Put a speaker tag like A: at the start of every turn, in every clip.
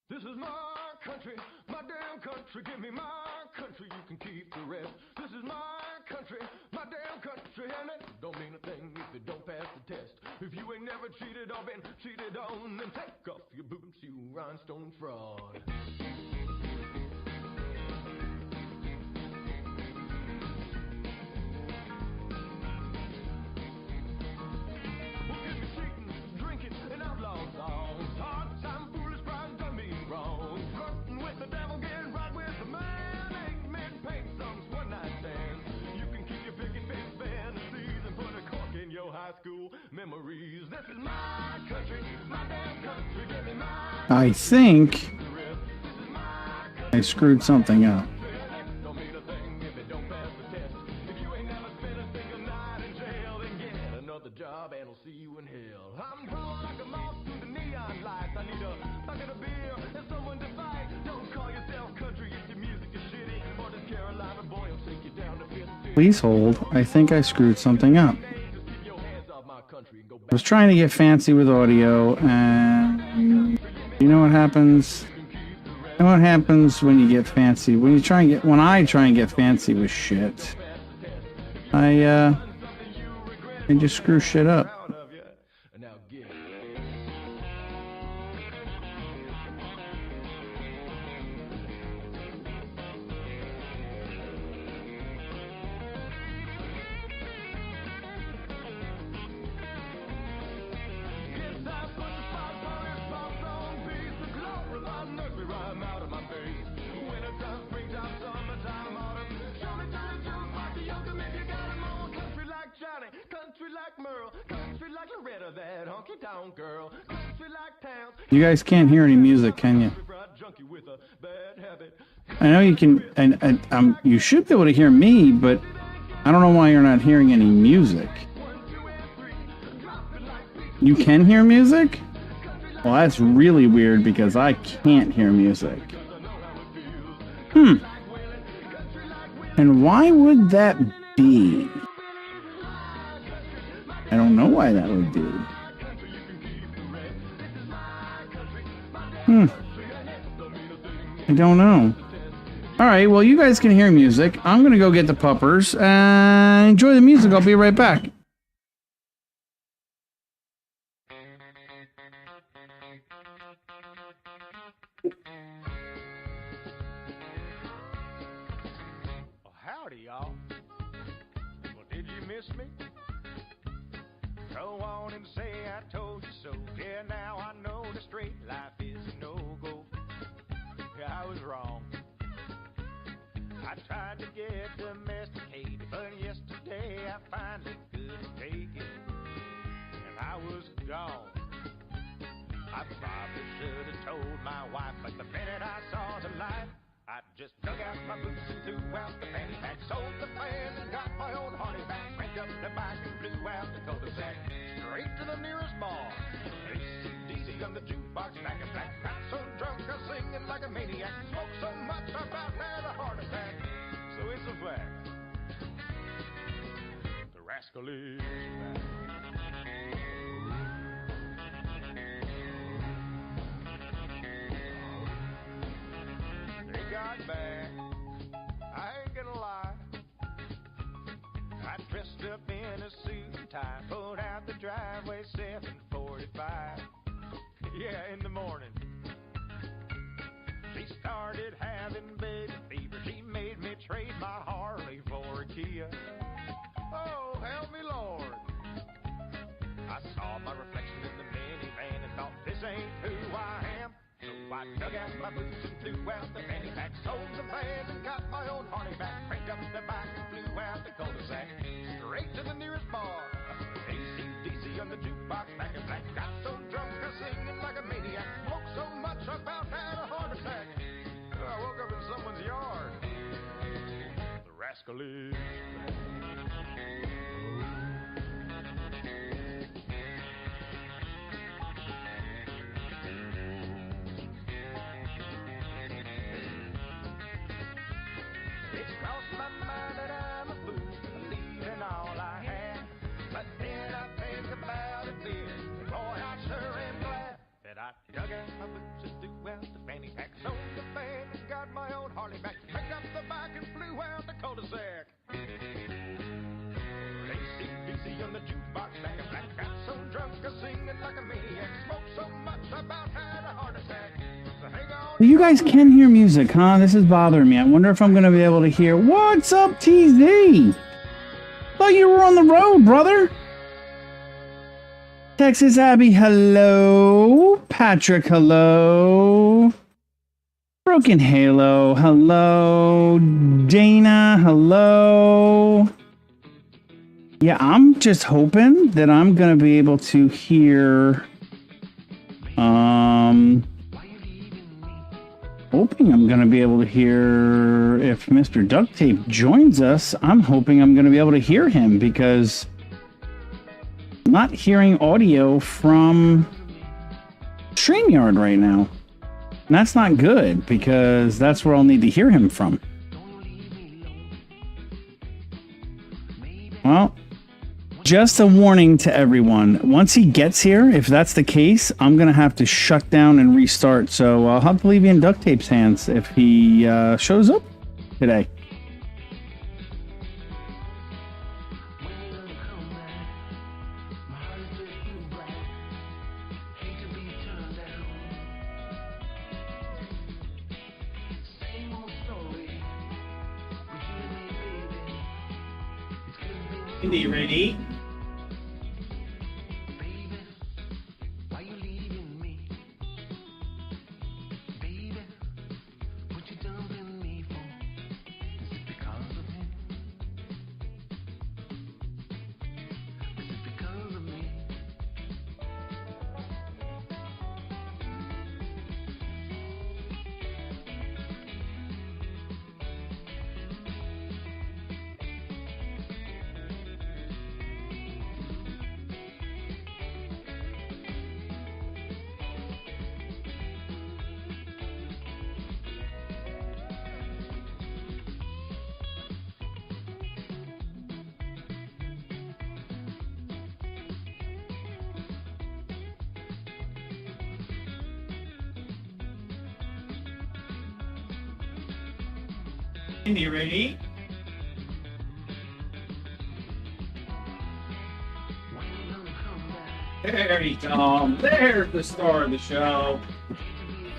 A: This is my country, my damn country. Give me my country, you can keep the rest. This is my country, my damn country, and it don't mean a thing if it don't pass the test. If you ain't never cheated or been cheated on, then take off your boots, you rhinestone fraud. Memories. This is my country, my damn country. Give me my
B: I think I screwed something up.
A: don't mean a thing if it don't pass the test. If you ain't never spent a single night in jail, then get another job and I'll see you in hell. I'm blowing like a moth through the neon lights. I need a bucket of beer and someone to fight. Don't call yourself country if your music is shitty. Or this Carolina boy will take you down to 50.
B: Please hold. I think I screwed something up. I was trying to get fancy with audio, and you know what happens? You know what happens when you get fancy? When I try and get fancy with shit, I just screw shit up. You guys can't hear any music, can you? I know you can, and you should be able to hear me, but I don't know why you're not hearing any music. You can hear music? Well, that's really weird because I can't hear music. And why would that be? I don't know why that would be. I don't know. Alright, well, you guys can hear music. I'm gonna go get the puppers. Enjoy the music. I'll be right back.
C: Well, howdy, y'all. Well, did you miss me? Go on and say I told you so. Yeah, now I know the straight life is a no-go. Yeah, I was wrong. I tried to get domesticated, but yesterday I finally couldn't take it. And I was gone. I probably should have told my wife, but the minute I saw the light, I just dug out my boots and threw out the fanny pack, sold the fan and got my old honey back, cranked up the bike and flew out the cul-de-sac, straight to the nearest bar. AC/DC on the jukebox, back and black. Got so drunk I was singing like a maniac, smoked so much I about had a heart attack. So it's a fact, the rascal is back. Got back, I ain't gonna lie. I dressed up in a suit and tie, pulled out the driveway 7:45. Yeah, in the morning. She started having baby fever. She made me trade my Harley for a Kia. Oh, help me, Lord. I saw my reflection in the minivan and thought, this ain't who I am. So I dug out my boots and flew out the fanny pack, sold the van and got my old honey back, cranked up the bike and flew out the cul-de-sac, straight to the nearest bar. AC/DC on the jukebox, back and black. Got so drunk I was singing like a maniac, smoked so much I about had a heart attack. I woke up in someone's yard. The rascal is back. It's crossed my mind that I'm a fool for leaving all I had. But then I think about it, dear. Boy, I sure am glad that I dug out my boots and threw out the fanny
B: Well, you guys can hear music, huh? This is bothering me. I wonder if I'm going to be able to hear. What's up, TZ? Thought you were on the road, brother. Texas Abby, hello. Patrick, hello. Broken Halo, hello. Dana, hello. Yeah, I'm just hoping that I'm going to be able to hear... Hoping I'm going to be able to hear if Mr. Duct Tape joins us. I'm hoping I'm going to be able to hear him because I'm not hearing audio from StreamYard right now. And that's not good because that's where I'll need to hear him from. Well, just a warning to everyone. Once he gets here, if that's the case, I'm going to have to shut down and restart. So I'll have to leave you in Duct Tape's hands if he shows up today. Indi, ready? Indi, ready? There he comes. There's the star of the show.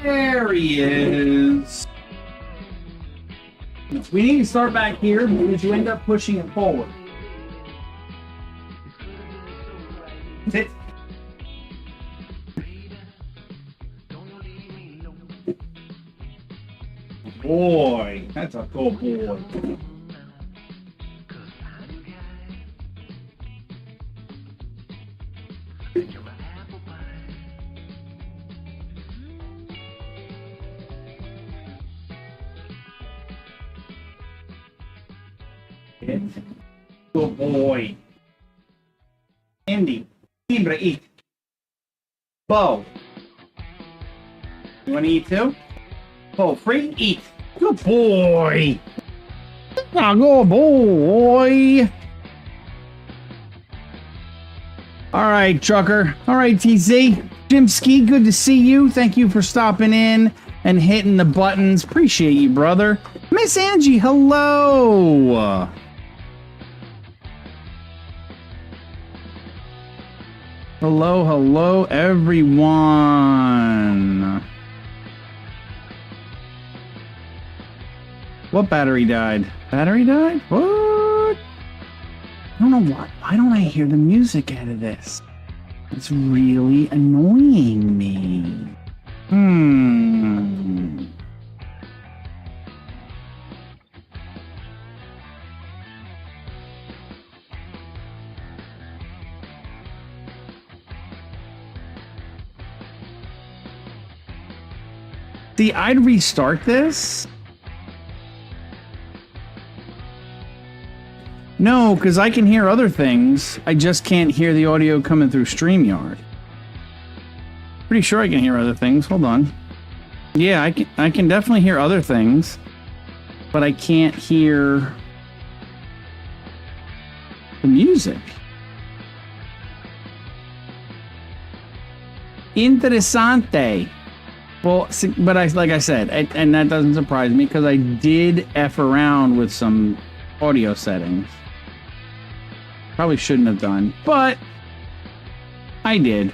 B: There he is. We need to start back here because you end up pushing it forward. Sit. Boy, that's a cool boy. Good boy. Indi, Libra, eat. Bo. You want to eat too? Bo, free, eat. Good boy. Oh, good boy. All right, trucker. All right, TZ. Jim Ski, good to see you. Thank you for stopping in and hitting the buttons. Appreciate you, brother. Miss Angie, hello. Hello, hello, everyone. What battery died? Battery died? What? I don't know why. Why don't I hear the music out of this? It's really annoying me. See, I'd restart this. No, because I can hear other things. I just can't hear the audio coming through StreamYard. Pretty sure I can hear other things. Hold on. Yeah, I can definitely hear other things, but I can't hear the music. Interessante. Well, but like I said, and that doesn't surprise me because I did F around with some audio settings. Probably shouldn't have done, but I did.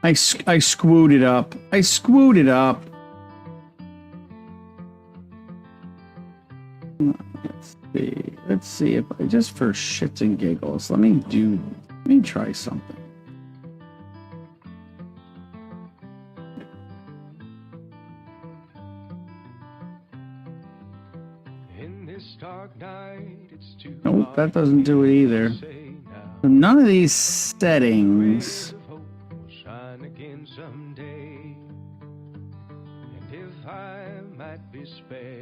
B: I screwed it up. I screwed it up. Let's see if I just for shits and giggles. Let me try something. Nope, that doesn't do it either. So none of these settings.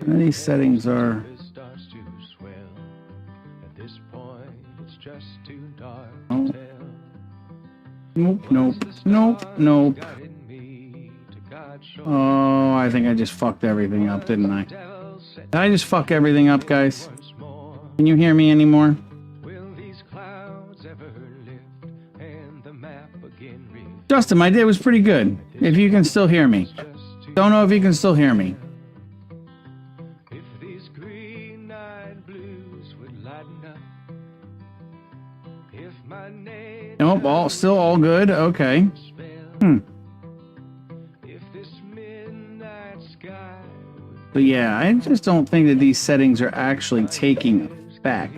B: None of these settings are. Oh. Nope, nope, nope, nope. Oh, I think I just fucked everything up, didn't I? Did I just fuck everything up, guys? Can you hear me anymore? Justin, my day was pretty good. If you can still hear me. Don't know if you can still hear me. Nope, still all good. Okay. But yeah, I just don't think that these settings are actually taking effect.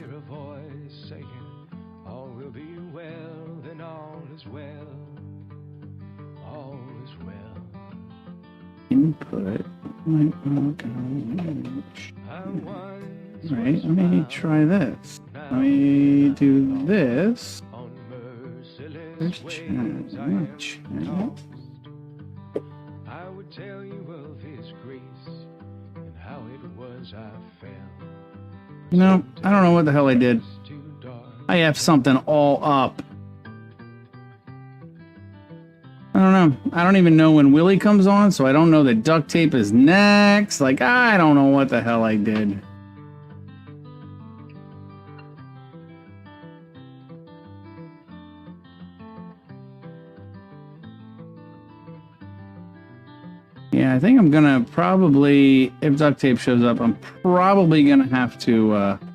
B: Input. Right, let me try this. Let me do this. There's channel. I would tell you of his grace and how it was I fell. No, I don't know what the hell I did. I have something all up. I don't know. I don't even know when Willie comes on, so I don't know that duct tape is next. Like, I don't know what the hell I did. Yeah, I think I'm gonna probably, if duct tape shows up, I'm probably gonna have to,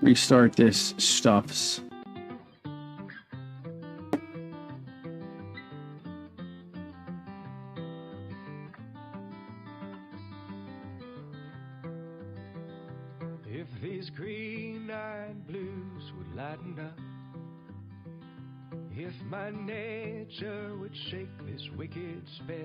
B: restart this stuffs. If these green-eyed blues would lighten up, if my nature would shake this wicked spell,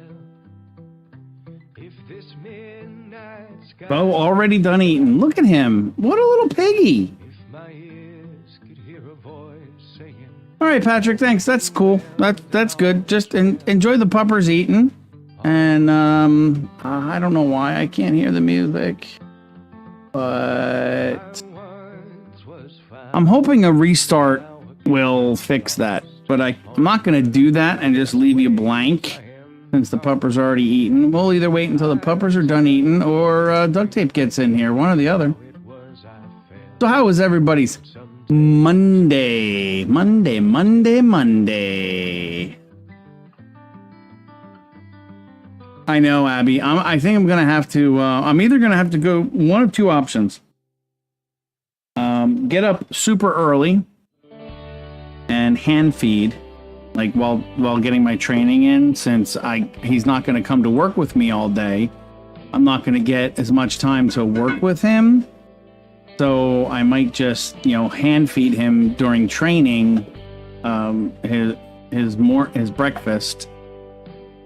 B: if this midnight sky... Bo already done eating. Look at him. What a little piggy. If my ears could hear a voice singing... All right, Patrick, thanks. That's cool. That's good. Just enjoy the puppers eating. And I don't know why I can't hear the music. But I'm hoping a restart will fix that. But I'm not going to do that and just leave you blank since the pupper's already eaten. We'll either wait until the puppers are done eating or duct tape gets in here, one or the other. So how was everybody's Monday? I know, Abby. I think I'm going to have to, I'm either going to have to go one of two options. Get up super early and hand feed, like while getting my training in, since he's not going to come to work with me all day. I'm not going to get as much time to work with him, so I might just hand feed him during training, his breakfast,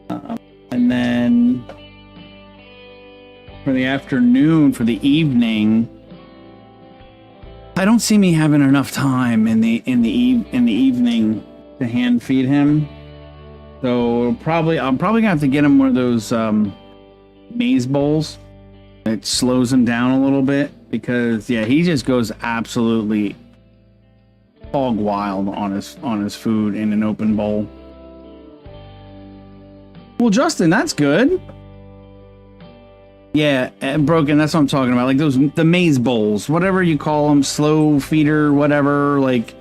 B: and then for the afternoon, for the evening. I don't see me having enough time in the evening to hand feed him. So I'm probably gonna have to get him one of those maize bowls. It slows him down a little bit, because yeah, he just goes absolutely hog wild on his food in an open bowl. Well, Justin, that's good. Yeah, broken. That's what I'm talking about. Like the maize bowls, whatever you call them, slow feeder, whatever. Like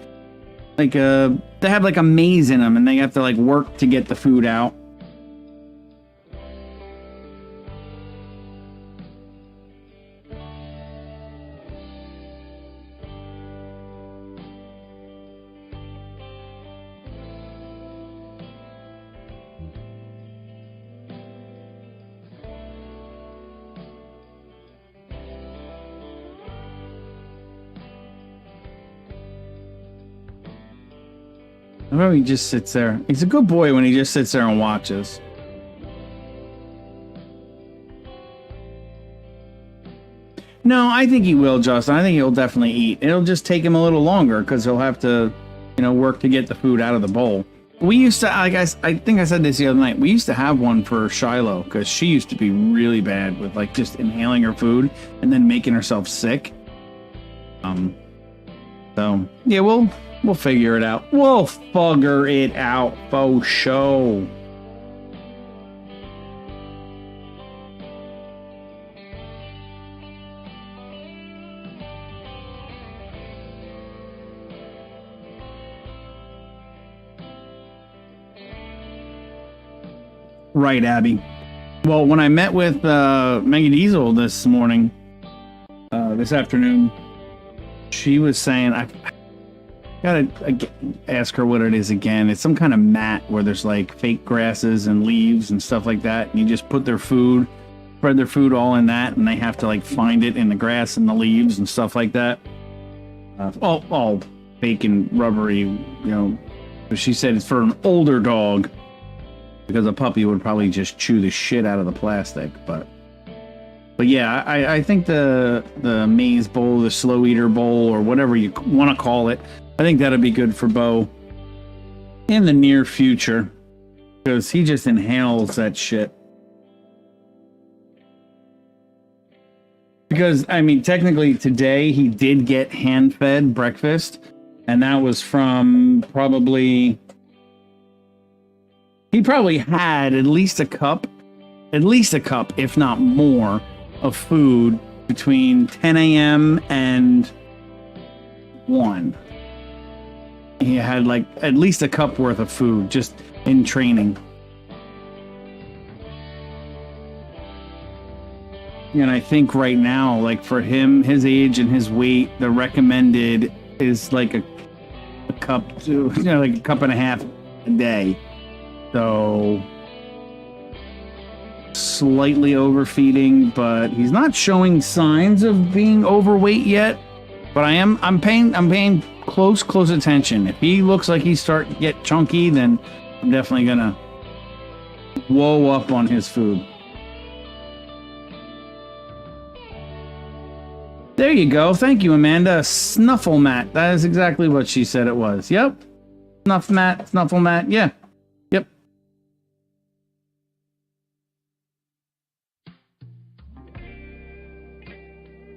B: they have like a maze in them, and they have to like work to get the food out. I remember he just sits there. He's a good boy when he just sits there and watches. No, I think he will, Justin. I think he'll definitely eat. It'll just take him a little longer because he'll have to, work to get the food out of the bowl. We used to, like I think I said this the other night, we used to have one for Shiloh because she used to be really bad with like just inhaling her food and then making herself sick. So yeah, we'll figure it out. We'll figure it out for sure. Right, Abby. Well, when I met with Maggie Diesel this morning, this afternoon, she was saying, I gotta ask her what it is again. It's some kind of mat where there's like fake grasses and leaves and stuff like that. And you just put their food, spread their food all in that, and they have to like find it in the grass and the leaves and stuff like that. All fake and rubbery, But she said it's for an older dog. Because a puppy would probably just chew the shit out of the plastic, but yeah, I think the maze bowl, the slow eater bowl, or whatever you want to call it, I think that'll be good for Bo in the near future because he just inhales that shit. Because technically today he did get hand-fed breakfast, and that was from He probably had at least a cup, if not more, of food between 10 a.m. and 1. He had like at least a cup worth of food just in training. And I think right now, like for him, his age and his weight, the recommended is like a cup to, like a cup and a half a day. So slightly overfeeding, but he's not showing signs of being overweight yet. But I'm paying close attention. If he looks like he's starting to get chunky, then I'm definitely gonna whoa up on his food. There you go. Thank you, Amanda. Snuffle mat. That is exactly what she said it was. Yep. Snuffle mat. Yeah. Yep.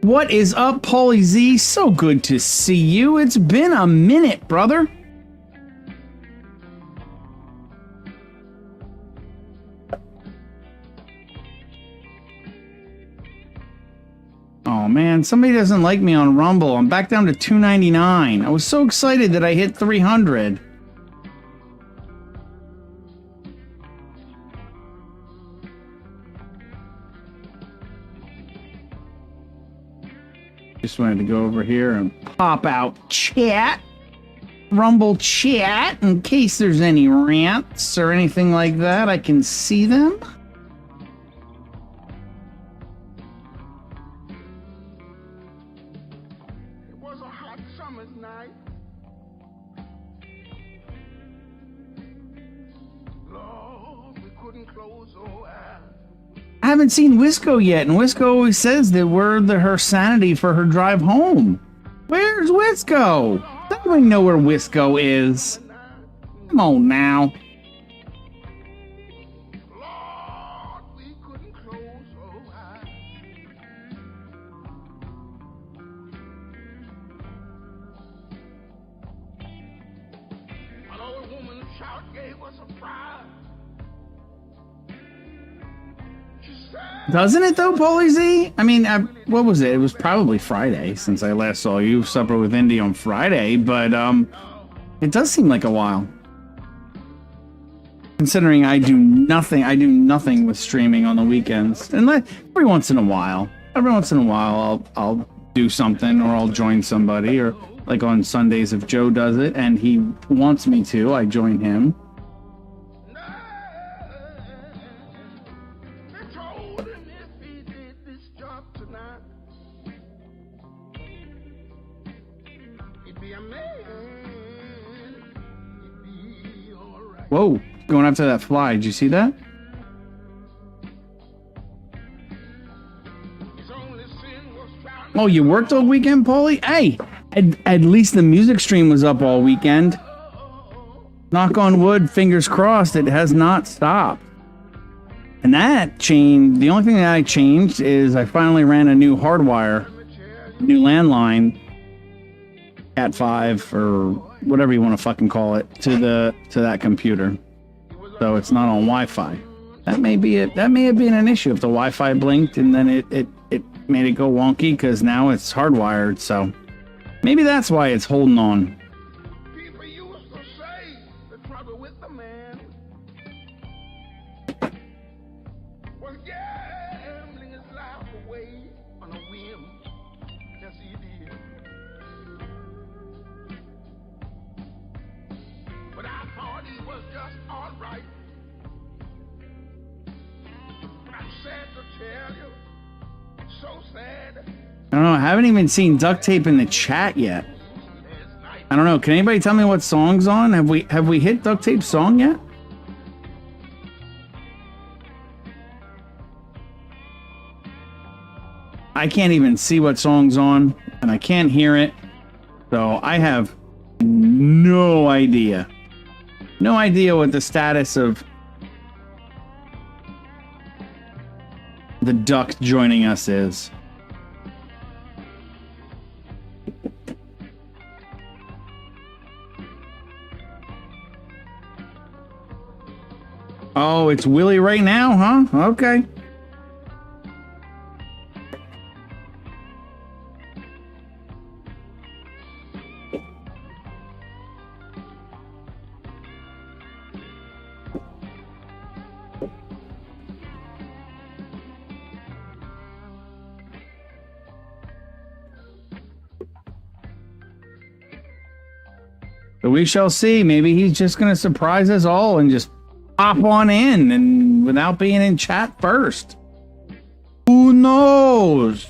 B: What is up, Paulie Z? So good to see you. It's been a minute, brother. Oh man, somebody doesn't like me on Rumble. I'm back down to 299. I was so excited that I hit 300. Just wanted to go over here and pop out chat, Rumble chat, in case there's any rants or anything like that. I can see them.
D: It was a hot summer's night. Lord, we couldn't close our eyes.
B: I haven't seen Wisco yet, and Wisco always says that we're her sanity for her drive home. Where's Wisco? Does anybody know where Wisco is? Come on now.
D: Lord, we couldn't close our eyes. An old woman's shout gave us a fright.
B: Doesn't it though, Paulie Z? I mean, what was it? It was probably Friday since I last saw you. Supper with Indi on Friday, but it does seem like a while. Considering I do nothing with streaming on the weekends. And every once in a while I'll do something, or I'll join somebody, or like on Sundays if Joe does it and he wants me to, I join him. Whoa, going after that fly. Did you see that? Oh, you worked all weekend, Paulie? Hey, at least the music stream was up all weekend. Knock on wood, fingers crossed, it has not stopped. And that changed. The only thing that I changed is I finally ran a new hardwire, new landline, Cat 5 or whatever you want to fucking call it, to that computer. So it's not on Wi-Fi. That may be it. That may have been an issue if the Wi-Fi blinked and then it made it go wonky because now it's hardwired. So maybe that's why it's holding on.
D: People used to say the trouble with the man was gambling his life away on a whim. Yes, he did. But I thought he was just all right. I'm sad to tell you. So sad.
B: I don't know. I haven't even seen duct tape in the chat yet. I don't know. Can anybody tell me what song's on? Have we hit duct tape song yet? I can't even see what song's on, and I can't hear it. So I have no idea. No idea what the status of the duck joining us is. Oh, it's Willie right now, huh? Okay. But we shall see. Maybe he's just going to surprise us all and just pop on in and without being in chat first. Who knows?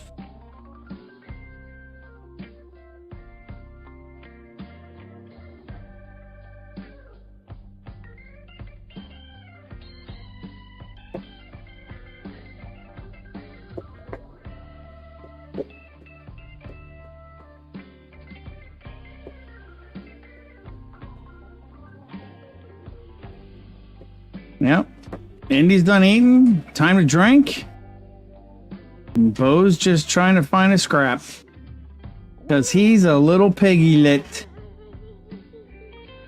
B: Yep. Indy's done eating. Time to drink. And Bo's just trying to find a scrap. Because he's a little piglet.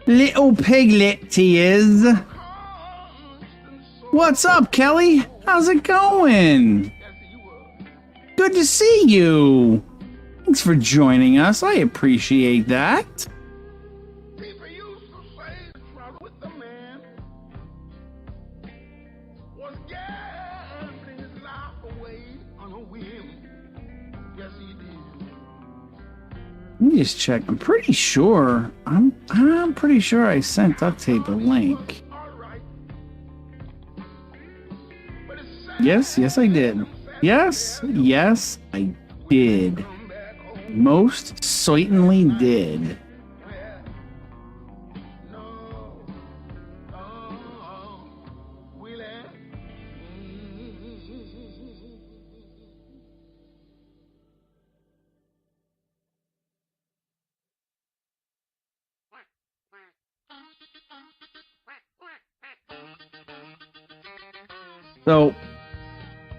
B: Little piglet he is. What's up, Kelly? How's it going? Good to see you. Thanks for joining us. I appreciate that.
D: People used to say the trouble with the man was gambling his life away on a whim. Yes, he did.
B: Let me just check. I'm pretty sure. I'm pretty sure I sent duct tape a link.
D: All right. But it's sad.
B: Yes, I did. Yes, I did.
D: Come back home.
B: Most certainly did.
D: No. Oh, Willie.
B: So,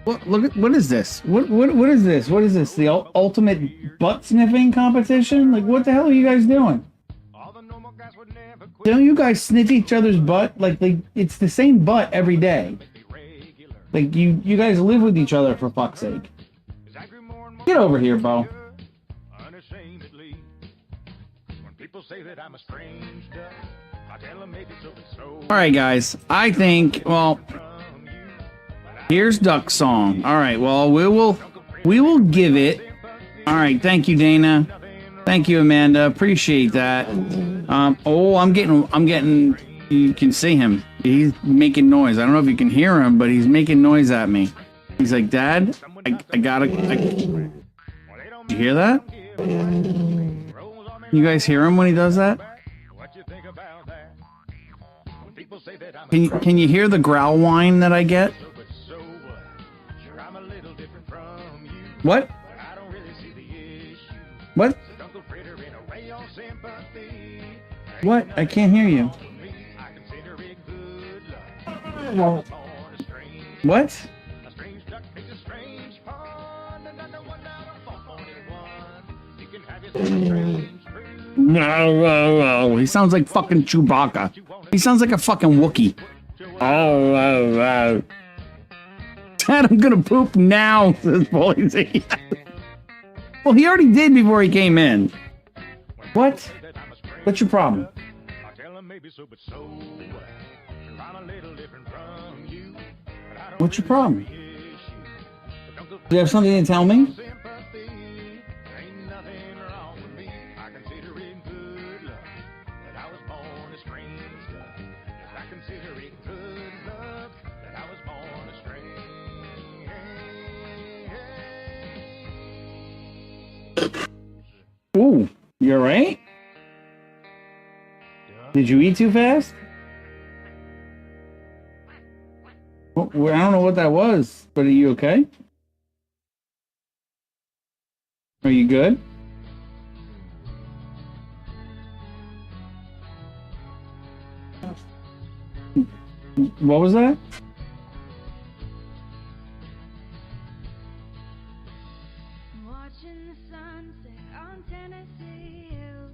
B: what is this? What is this? What is this? The ultimate butt sniffing competition? Like, what the hell are you guys doing? Don't you guys sniff each other's butt? Like it's the same butt every day. Like you guys live with each other, for fuck's sake. Get over here, Bo. All right, guys. I think, well, here's Duck Song. All right. Well, we will give it. All right. Thank you, Dana. Thank you, Amanda. Appreciate that. Oh, I'm getting. You can see him. He's making noise. I don't know if you can hear him, but he's making noise at me. He's like, Dad, I gotta. Did you hear that? You guys hear him when he does that?
C: People say that I'm
B: Can you hear the growl whine that I get?
C: but so what? Sure, I'm a little different from you.
B: What?
C: But I don't really see the issue.
B: What?
C: So don't go frittering away on sympathy.
B: What? I can't hear you.
C: I consider it good luck.
B: Well,
C: On a strange,
B: what?
C: a strange duck makes a strange pond. Another one out of 4.1. You can have yourself a strange fruit.
B: He sounds like fucking Chewbacca. He sounds like a fucking Wookiee. Dad, I'm gonna poop now, says Boise. Well, he already did before he came in. What? What's your problem?
C: I tell him maybe so, but so what? I'm a little different from you. But I don't
B: What's your problem?
C: really issue. But don't go
B: Do you have something to tell me?
C: sympathy. Ain't nothing wrong with me. I consider it good luck that I was born a strange duck. Yes, I consider it good luck that I was born a strange.
B: Ooh, you alright? Did you eat too fast? Well, I don't know what that was, but are you okay? Are you good? What was that?
E: Watching the sunset on Tennessee Hill.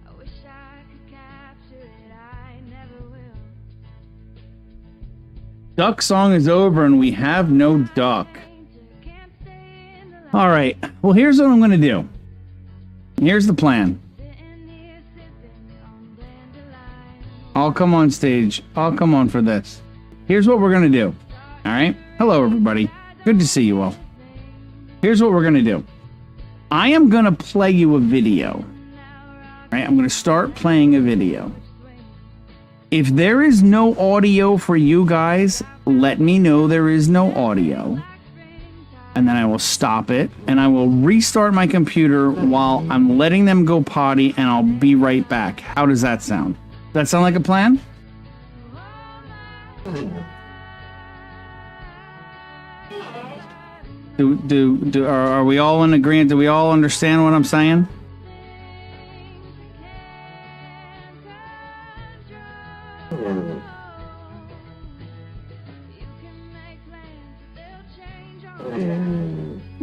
E: I wish I could capture it, I never will.
B: Duck song is over and we have no duck.
E: Can't stay in the light,
B: Alright, well here's what I'm gonna do. Here's the plan.
E: sitting here sipping on dandelion.
B: I'll come on stage. I'll come on for this. Here's what we're gonna do. Alright? Hello everybody. Good to see you all. Here's what we're gonna do. I am gonna play you a video. Alright, I'm gonna start playing a video. If there is no audio for you guys, let me know there is no audio. And then I will stop it and I will restart my computer while I'm letting them go potty and I'll be right back. How does that sound? Does that sound like a plan? Are we all in agreement? Do we all understand what I'm saying?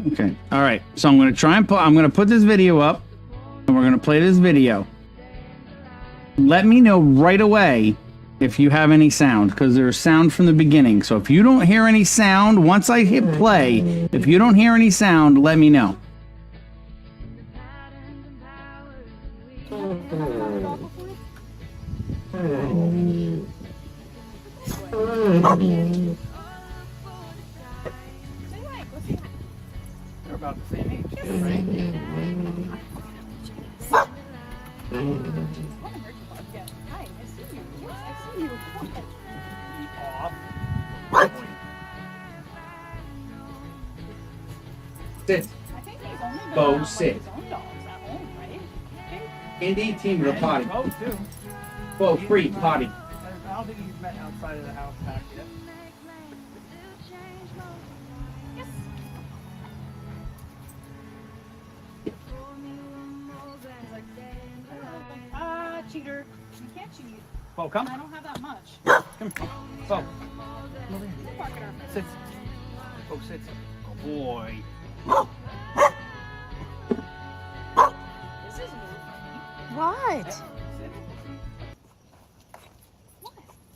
B: Okay. All right. So I'm going to try and I'm going to put this video up and we're going to play this video. Let me know right away if you have any sound, because there's sound from the beginning. So if you don't hear any sound, once I hit play, if you don't hear any sound, let me know. They're about the same age, right?
F: Hi, I see you. Yes, I see you.
B: Sit.
F: I think he's only gonna
B: Bo,
F: have,
B: sit.
F: his own dogs at home, right?
B: Indy, team to the potty.
G: Oh, too.
B: Whoa, free potty.
G: I don't think he's met outside of the house back yet.
F: Cheater. You can't cheat.
G: Bo, come.
F: I don't have that much.
G: Come here. Bo.
F: Bark at our
G: Sit. Bo, sit. Oh, boy.
F: This is new for me.
H: What?
F: What?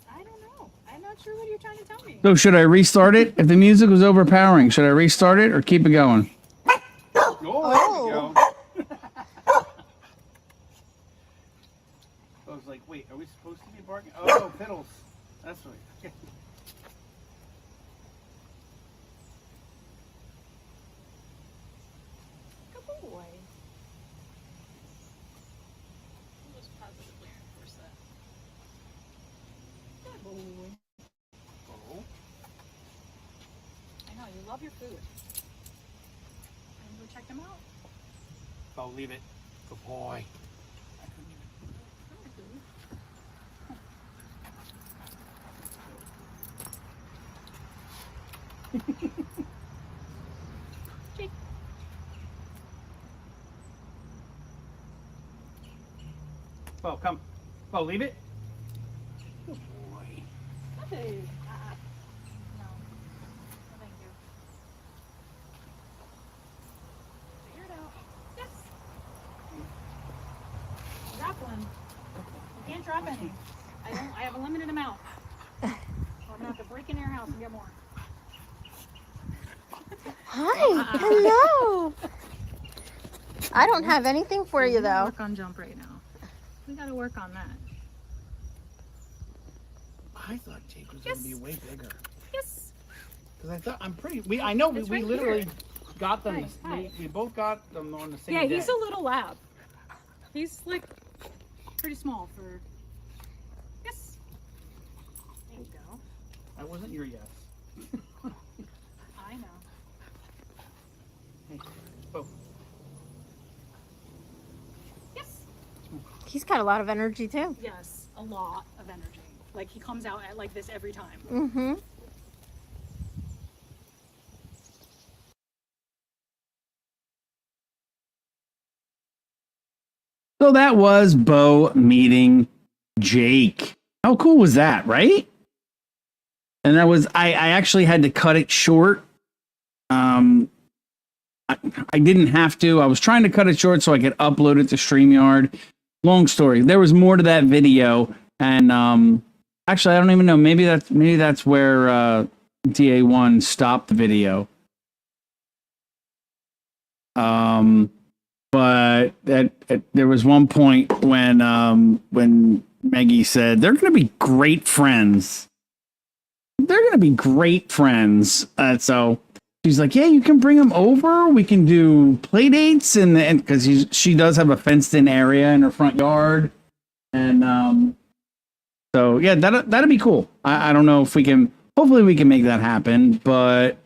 F: I don't know. I'm not sure what you're trying to tell me.
B: So should I restart it? If the music was overpowering, should I restart it or keep it going?
G: Oh, there we go. Bo's like, wait, are we supposed to be barking? Oh, fiddles. That's right.
F: Good boy. We'll just positively reinforce that. Good boy.
G: Oh.
F: I know, you love your food. Can you go check him out?
G: Bo, leave it. Good boy.
F: Come here. Jake.
G: Bo, come. Bo, leave it.
F: Hey. No. No, thank you. Figure it out. Yes. Drop one. You can't drop any. I have a limited amount. Or I'm gonna have to break into your house and get more.
H: Hi. Hello. I don't have anything for you though.
F: Work on jump right now. We gotta work on that.
G: I thought Jake was going to be way bigger.
F: Yes.
G: Because I thought, I know
F: It's
G: we
F: right
G: literally
F: here.
G: got them,
F: Hi.
G: we both got them on the same
F: Yeah,
G: day.
F: he's a little lab. He's like pretty small for. Yes. There you go.
G: That wasn't your yes.
F: I know.
G: Hey, Bo.
F: Yes.
H: He's got a lot of energy too.
F: Yes, a lot of energy. Like he comes out at like this every time.
H: Mm-hmm.
B: So that was Bo meeting Jake. How cool was that, right? And that was I actually had to cut it short. I didn't have to. I was trying to cut it short so I could upload it to StreamYard. Long story. There was more to that video, and actually I don't even know. Maybe that's where DA1 stopped the video. But there was one point when Maggie said they're going to be great friends. They're going to be great friends. So she's like, yeah, you can bring them over. We can do play dates, and because she does have a fenced-in area in her front yard, and so yeah, that'd be cool. I don't know if we can. Hopefully, we can make that happen. But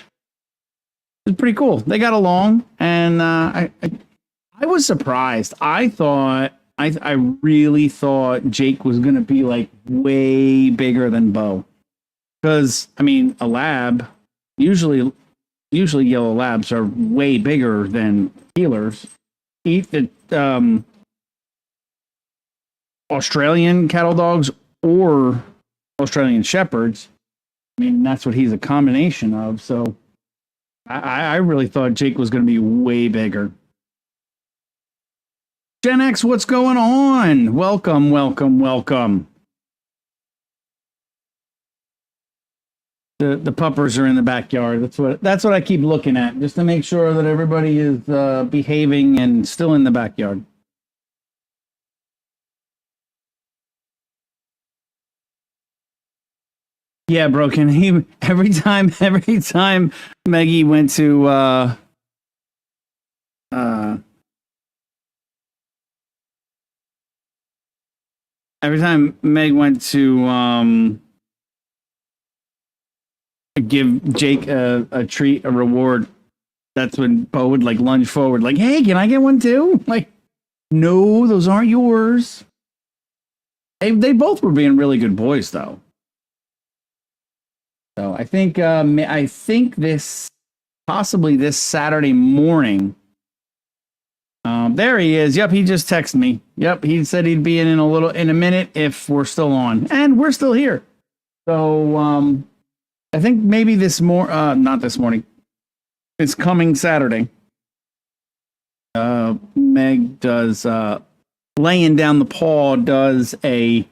B: it's pretty cool. They got along, and I was surprised. I really thought Jake was gonna be like way bigger than Bo, because I mean, a lab usually yellow labs are way bigger than healers. Australian cattle dogs or Australian shepherds. I mean, that's what he's a combination of. So I really thought Jake was going to be way bigger. Gen X, what's going on? Welcome, welcome, welcome. The puppers are in the backyard. That's what I keep looking at, just to make sure that everybody is behaving and still in the backyard. Yeah, broken. Every time Maggie went to every time Meg went to give Jake a treat, a reward, that's when Bo would like lunge forward, like, hey, can I get one too? Like, no, those aren't yours. They both were being really good boys, though. So I think this possibly this Saturday morning. There he is. Yep, he just texted me. Yep, he said he'd be in a minute if we're still on, and we're still here. So I think maybe not this morning. It's coming Saturday. Meg does laying down the paw does a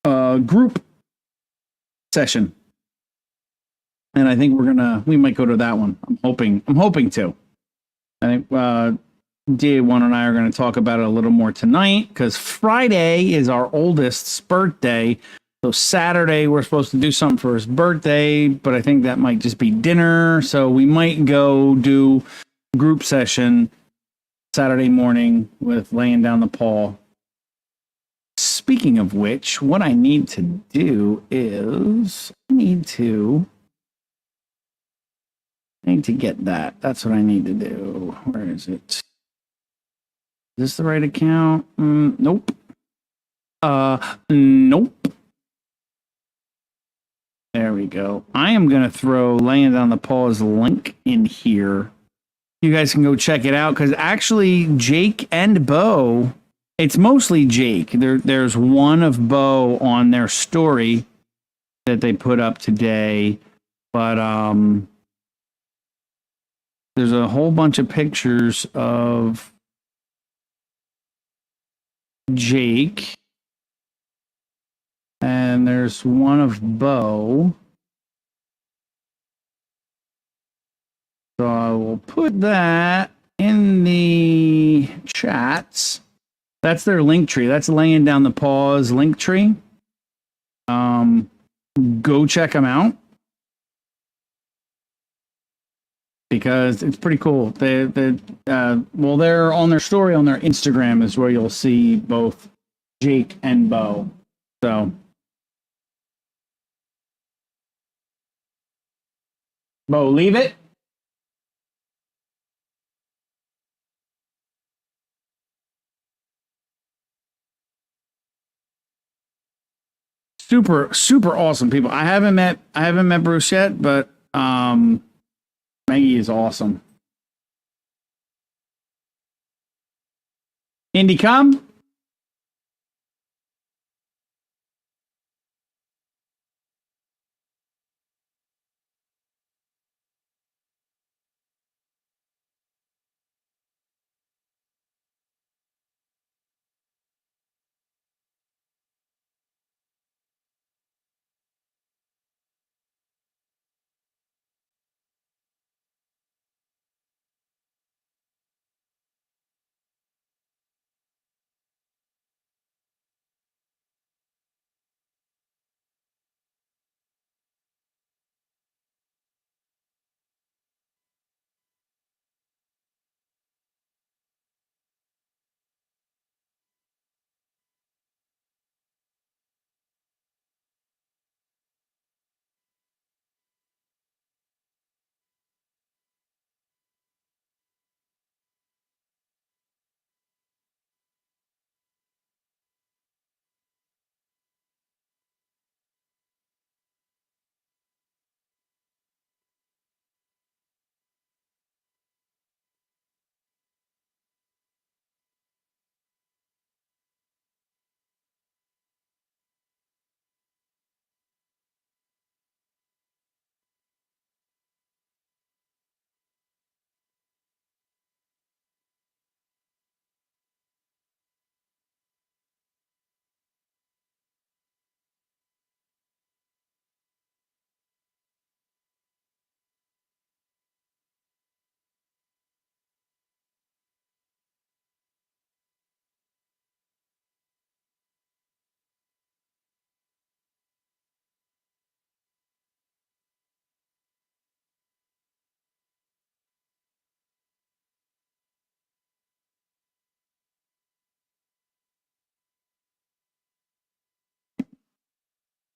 B: group session, and I think we might go to that one. I'm hoping to. I think DA1 and I are going to talk about it a little more tonight, because Friday is our oldest's birthday. So Saturday we're supposed to do something for his birthday, but I think that might just be dinner. So we might go do group session Saturday morning with laying down the paw. Speaking of which, what I need to do is I need to get that. That's what I need to do. Where is it? Is this the right account? Nope. Nope. There we go. I am going to throw Laying Down the Paws link in here. You guys can go check it out because actually Jake and Bo, it's mostly Jake. There's one of Bo on their story that they put up today, but there's a whole bunch of pictures of Jake. And there's one of Bo. So I will put that in the chats. That's their link tree. That's Laying Down the Paws link tree. Go check them out. Because it's pretty cool. They're on their story on their Instagram is where you'll see both Jake and Bo. So Bo, leave it. Super, super awesome people. I haven't met Bruce yet, but Maggie is awesome. Indy, come.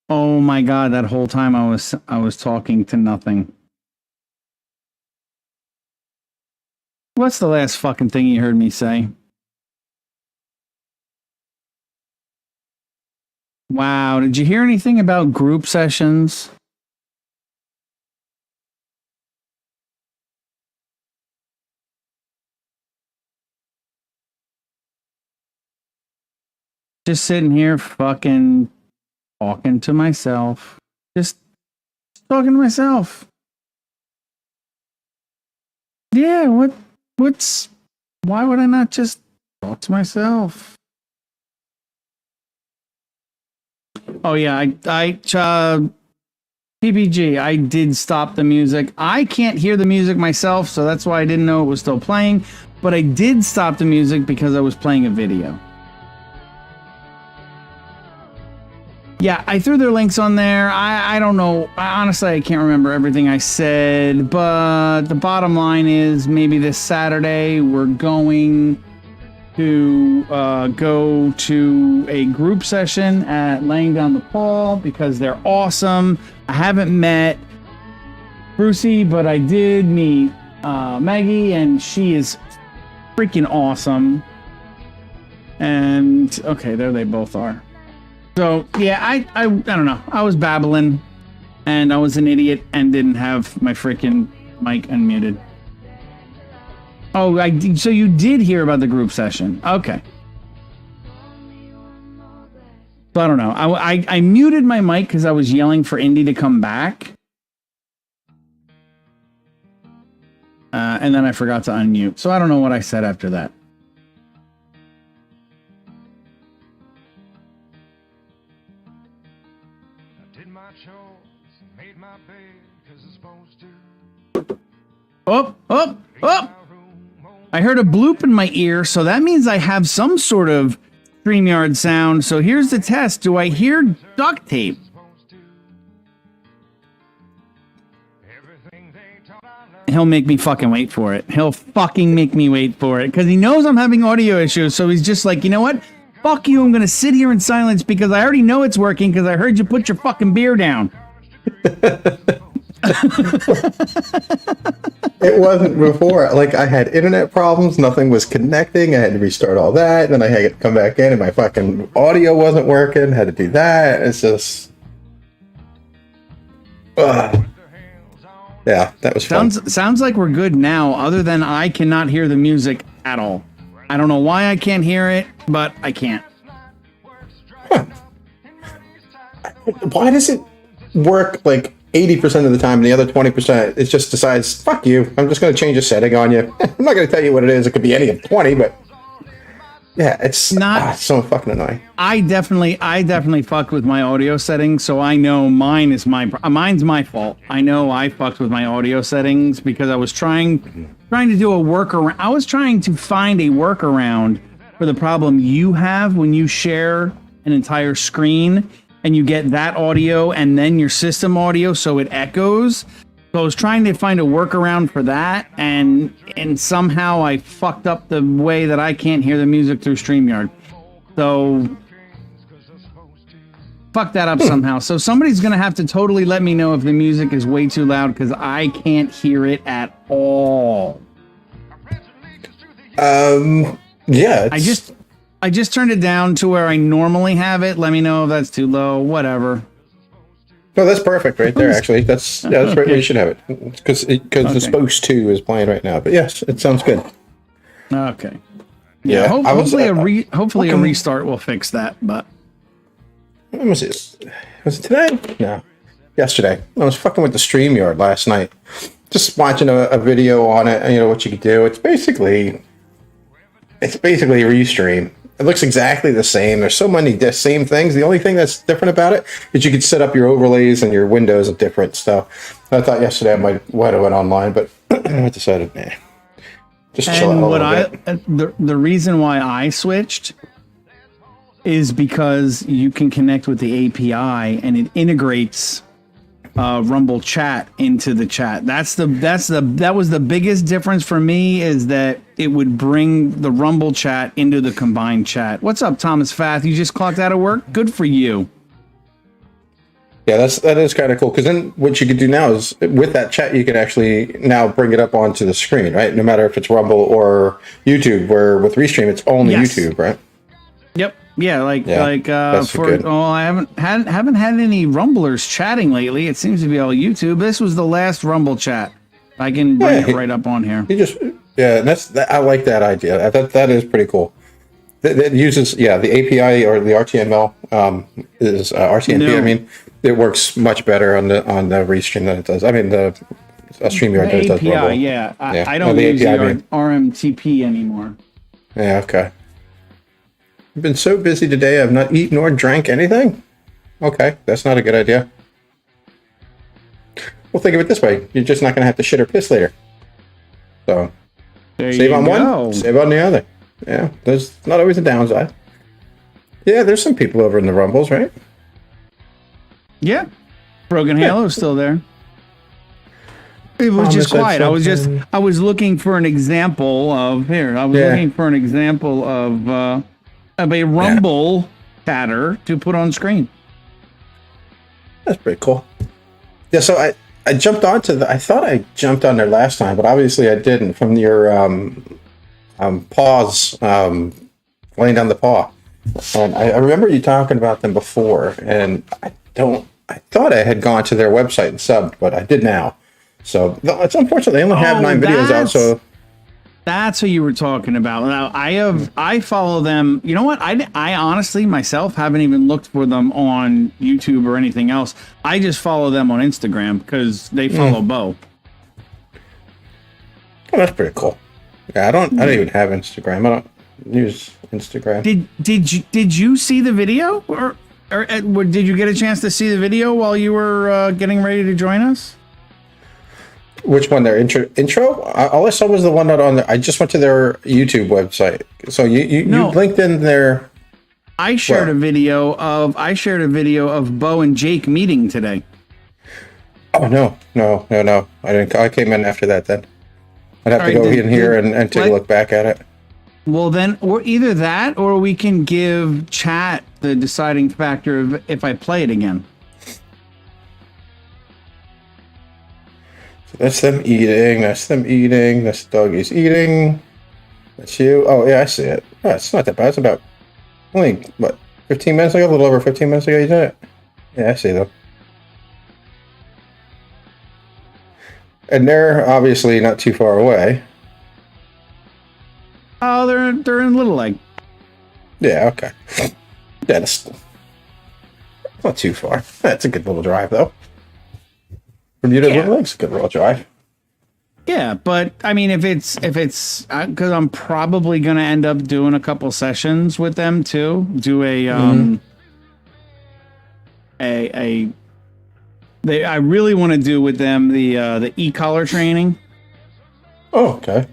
B: Oh my God, that whole time I was talking to nothing. What's the last fucking thing you heard me say? Wow, did you hear anything about group sessions? Just sitting here fucking talking to myself. Just talking to myself. Yeah, why would I not just talk to myself? Oh yeah, I PPG, I did stop the music. I can't hear the music myself, so that's why I didn't know it was still playing, but I did stop the music because I was playing a video. Yeah, I threw their links on there. I don't know. Honestly, I can't remember everything I said, but the bottom line is maybe this Saturday we're going to go to a group session at Laying Down the Paw because they're awesome. I haven't met Brucey, but I did meet Maggie, and she is freaking awesome. And okay, there they both are. So yeah, I don't know. I was babbling. and I was an idiot and didn't have my freaking mic unmuted. Oh, so you did hear about the group session. Okay. So I don't know. I muted my mic because I was yelling for Indy to come back. And then I forgot to unmute. So I don't know what I said after that.
C: I did my chores, made my bed, 'cause it's supposed to.
B: Oh! I heard a bloop in my ear, so that means I have some sort of StreamYard sound. So here's the test. Do I hear duct tape? He'll make me fucking wait for it. He'll fucking make me wait for it. Because he knows I'm having audio issues. So he's just like, you know what? Fuck you. I'm going to sit here in silence because I already know it's working because I heard you put your fucking beer down.
I: It wasn't before. Like, I had internet problems. Nothing was connecting. I had to restart all that. Then I had to come back in and my fucking audio wasn't working. Had to do that. It's just... Yeah, that was fun.
B: Sounds like we're good now, other than I cannot hear the music at all. I don't know why I can't hear it, but I can't.
I: Huh. Why does it work like 80% of the time and the other 20% it just decides, fuck you, I'm just going to change a setting on you. I'm not going to tell you what it is. It could be any of 20, but yeah, it's not so fucking annoying.
B: I definitely fucked with my audio settings, so I know mine's my fault. I know I fucked with my audio settings because I was trying to do a workaround. I was trying to find a workaround for the problem you have when you share an entire screen and you get that audio and then your system audio so it echoes. So I was trying to find a workaround for that, and somehow I fucked up the way that I can't hear the music through StreamYard. So fuck that up somehow. So somebody's going to have to totally let me know if the music is way too loud because I can't hear it at all.
I: Yeah.
B: I just turned it down to where I normally have it. Let me know if that's too low. Whatever.
I: No, that's perfect right there. Actually, that's right where you should have it because the supposed to is playing right now. But yes, it sounds good.
B: Okay.
I: Yeah.
B: Hopefully a restart will fix that. But
I: when was it? Was it today? No, yesterday. I was fucking with the StreamYard last night, just watching a video on it. And, you know what you could do? It's basically a restream. It looks exactly the same. There's so many same things. The only thing that's different about it is you could set up your overlays and your windows of different stuff. I thought yesterday I might have went online, but I decided, just chill out a little bit.
B: The reason why I switched is because you can connect with the API and it integrates Rumble chat into the chat. That was the biggest difference for me, is that it would bring the Rumble chat into the combined chat. What's up, Thomas Fath? You just clocked out of work? Good for you.
I: Yeah, that is kind of cool, because then what you could do now is with that chat you can actually now bring it up onto the screen, right? No matter if it's Rumble or YouTube, where with Restream it's only YouTube, right?
B: Yep. Yeah, I haven't had any Rumblers chatting lately. It seems to be all YouTube. This was the last Rumble chat. I can bring it right up on here.
I: I like that idea. That is pretty cool. That uses the API or the RTML is RTMP. No. I mean, it works much better on the Restream than it does. I mean the StreamYard
B: does
I: Rumble.
B: Yeah. I don't use the RMTP anymore.
I: Yeah. Okay. I've been so busy today, I've not eaten or drank anything. Okay, that's not a good idea. Well, think of it this way. You're just not going to have to shit or piss later. So, save on one, save on the other. Yeah, there's not always a downside. Yeah, there's some people over in the Rumbles, right?
B: Yeah. Broken Halo's still there. It was just quiet. I was looking for an example of a Rumble chatter to put on screen.
I: That's pretty cool. Yeah, so I jumped onto I thought I jumped on there last time, but obviously I didn't, from your paws, laying down the paw. And I remember you talking about them before, and I I thought I had gone to their website and subbed, but I did now. So it's unfortunate they only have 9 videos out. So
B: that's who you were talking about. Now I follow them. You know what? I honestly myself haven't even looked for them on YouTube or anything else. I just follow them on Instagram because they follow Bo.
I: Oh, that's pretty cool. Yeah, I don't even have Instagram. I don't use Instagram.
B: Did you see the video or did you get a chance to see the video while you were getting ready to join us?
I: Which one? Their intro? All I saw was the one that on. I just went to their YouTube website. So you linked in their.
B: I shared a video of Bo and Jake meeting today.
I: Oh no! I didn't. I came in after that. Then I'd have to go in here and take a look back at it.
B: Well, then, or either that, or we can give chat the deciding factor of if I play it again.
I: So that's them eating. That's them eating. This dog is eating. That's you. Oh, yeah, I see it. Oh, it's not that bad. It's about only, 15 minutes ago? A little over 15 minutes ago you did it? Yeah, I see them. And they're obviously not too far away.
B: Oh, they're in Little Lake.
I: Yeah, okay. Yeah, that's not too far. That's a good little drive, though. From you to Little Lake's a good little drive.
B: Yeah, but I mean, if it's because I'm probably going to end up doing a couple sessions with them too. Do I really want to do with them the e-collar training.
I: Oh, okay.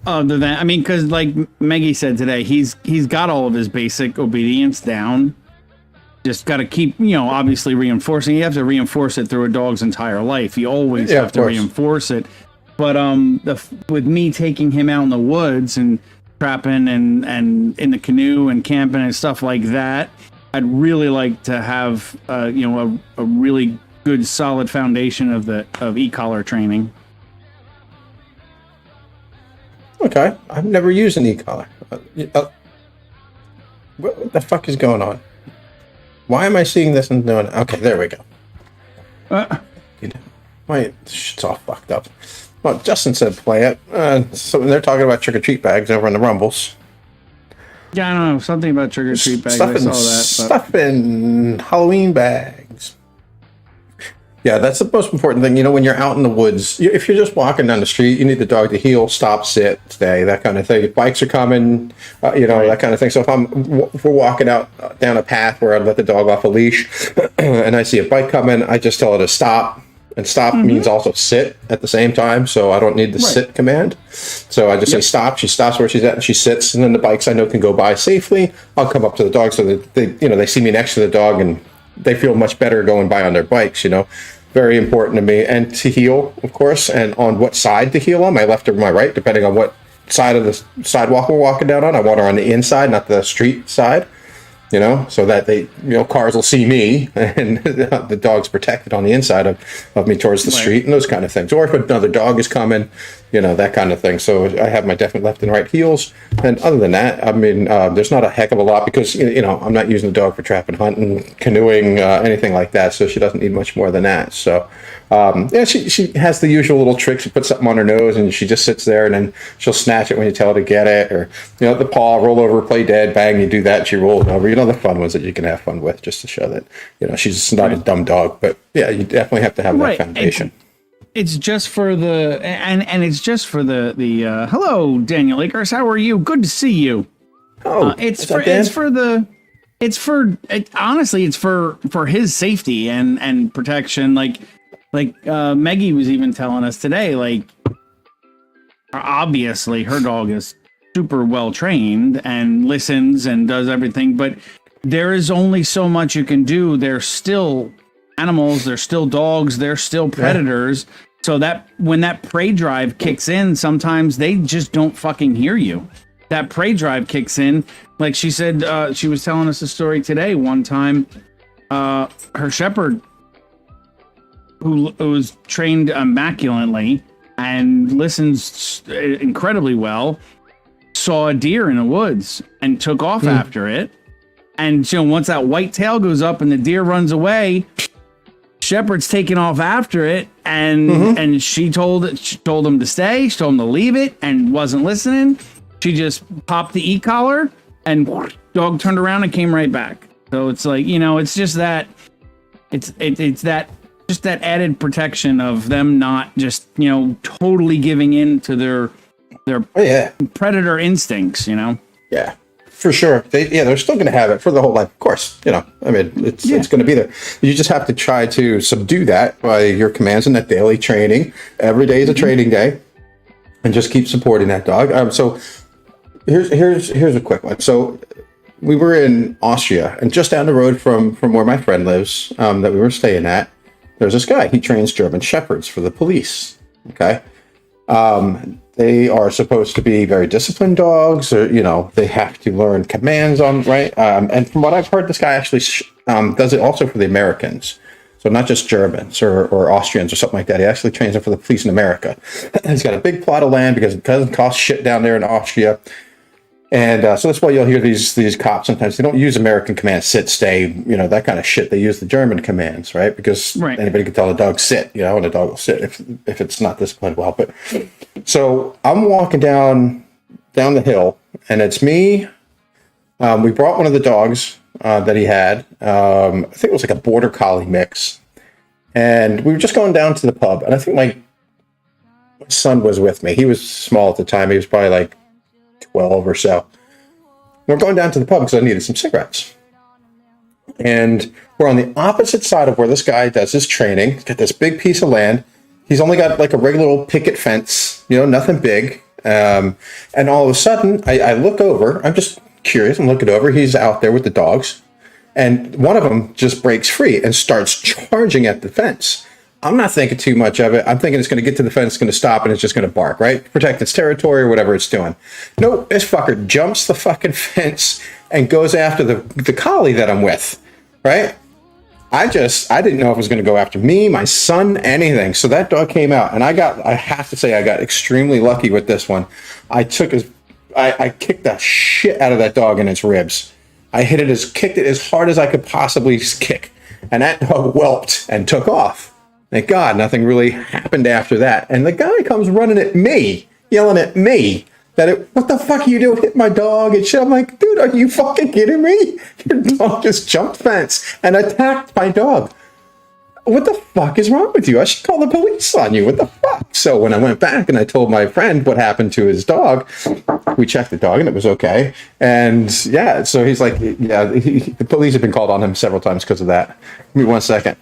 B: Other than, I mean, because like Maggie said today, he's got all of his basic obedience down. Just got to keep, obviously reinforcing. You have to reinforce it through a dog's entire life. You always have to reinforce it. But with me taking him out in the woods and trapping and in the canoe and camping and stuff like that, I'd really like to have a really good solid foundation of e-collar training.
I: Okay, I've never used an e-collar. What the fuck is going on? Why am I seeing this and doing it? Okay, there we go. My shit's all fucked up. Well, Justin said play it. So they're talking about trick-or-treat bags over in the Rumbles.
B: Yeah, I don't know. Something about trick-or-treat bags. I saw that.
I: Stuff in Halloween bags. Yeah, that's the most important thing. When you're out in the woods, if you're just walking down the street, you need the dog to heel, stop, sit, stay, that kind of thing. If bikes are coming, that kind of thing. So if we're walking out down a path where I let the dog off a leash and I see a bike coming, I just tell her to stop. And stop means also sit at the same time, so I don't need the sit command. So I just say stop. She stops where she's at and she sits, and then the bikes I know can go by safely. I'll come up to the dog so that they see me next to the dog and they feel much better going by on their bikes. Very important to me. And to heel, of course, and on what side to heel on, my left or my right, depending on what side of the sidewalk we're walking down on. I want her on the inside, not the street side. So that they, cars will see me and the dog's protected on the inside of me towards the street and those kind of things. Or if another dog is coming, that kind of thing. So I have my definite left and right heels. And other than that, I mean, there's not a heck of a lot because, I'm not using the dog for trapping, hunting, canoeing, anything like that. So she doesn't need much more than that. So, she has the usual little tricks. She puts something on her nose and she just sits there and then she'll snatch it when you tell her to get it. Or, the paw, roll over, play dead, bang, you do that and she rolls over. The fun ones that you can have fun with just to show that, she's not a dumb dog. But yeah, you definitely have to have that foundation.
B: It's just for the and it's just for the hello, Daniel Akers. How are you? Good to see you.
I: Oh,
B: honestly, it's for his safety and protection. Like Maggie was even telling us today, like, obviously her dog is super well trained and listens and does everything, but there is only so much you can do. They're still animals, they're still dogs, they're still predators. So that when that prey drive kicks in, sometimes they just don't fucking hear you. That prey drive kicks in. Like she said, she was telling us a story today. One time, her shepherd, who was trained immaculately and listens incredibly well, saw a deer in the woods and took off after it. And once that white tail goes up and the deer runs away, Shepherd's taking off after it, and she told him to stay. She told him to leave it, and wasn't listening. She just popped the e-collar, and dog turned around and came right back. So it's like, it's just that, it's that just that added protection of them not just totally giving in to their predator instincts.
I: Yeah. For sure. They're still going to have it for the whole life. Of course, it's going to be there. You just have to try to subdue that by your commands and that daily training. Every day is a training day, and just keep supporting that dog. So here's a quick one. So we were in Austria, and just down the road from where my friend lives, that we were staying at, there's this guy. He trains German Shepherds for the police. Okay. They are supposed to be very disciplined dogs, or, they have to learn commands right? And from what I've heard, this guy actually does it also for the Americans. So not just Germans or Austrians or something like that. He actually trains them for the police in America. He's got a big plot of land because it doesn't cost shit down there in Austria. And so that's why you'll hear these cops sometimes. They don't use American commands, sit, stay, that kind of shit. They use the German commands, right? Because anybody can tell a dog sit, and the dog will sit if it's not disciplined well. But so I'm walking down the hill, and it's me. We brought one of the dogs that he had. I think it was like a border collie mix, and we were just going down to the pub. And I think my son was with me. He was small at the time. He was probably like 12 or so. We're going down to the pub because I needed some cigarettes. And we're on the opposite side of where this guy does his training. He's got this big piece of land. He's only got like a regular old picket fence, nothing big. And all of a sudden, I look over. I'm just curious. I'm looking over. He's out there with the dogs. And one of them just breaks free and starts charging at the fence. I'm not thinking too much of it. I'm thinking it's going to get to the fence, it's going to stop, and it's just going to bark, right? Protect its territory or whatever it's doing. Nope, this fucker jumps the fucking fence and goes after the collie that I'm with, right? I didn't know if it was going to go after me, my son, anything. So that dog came out, and I have to say I got extremely lucky with this one. I kicked the shit out of that dog in its ribs. I kicked it as hard as I could possibly kick, and that dog whelped and took off. Thank God, nothing really happened after that. And the guy comes running at me, yelling at me, what the fuck are you doing? Hit my dog and shit. I'm like, dude, are you fucking kidding me? Your dog just jumped fence and attacked my dog. What the fuck is wrong with you? I should call the police on you. What the fuck? So when I went back and I told my friend what happened to his dog, we checked the dog and it was okay. And yeah, so he's like, the police have been called on him several times because of that. Give me 1 second.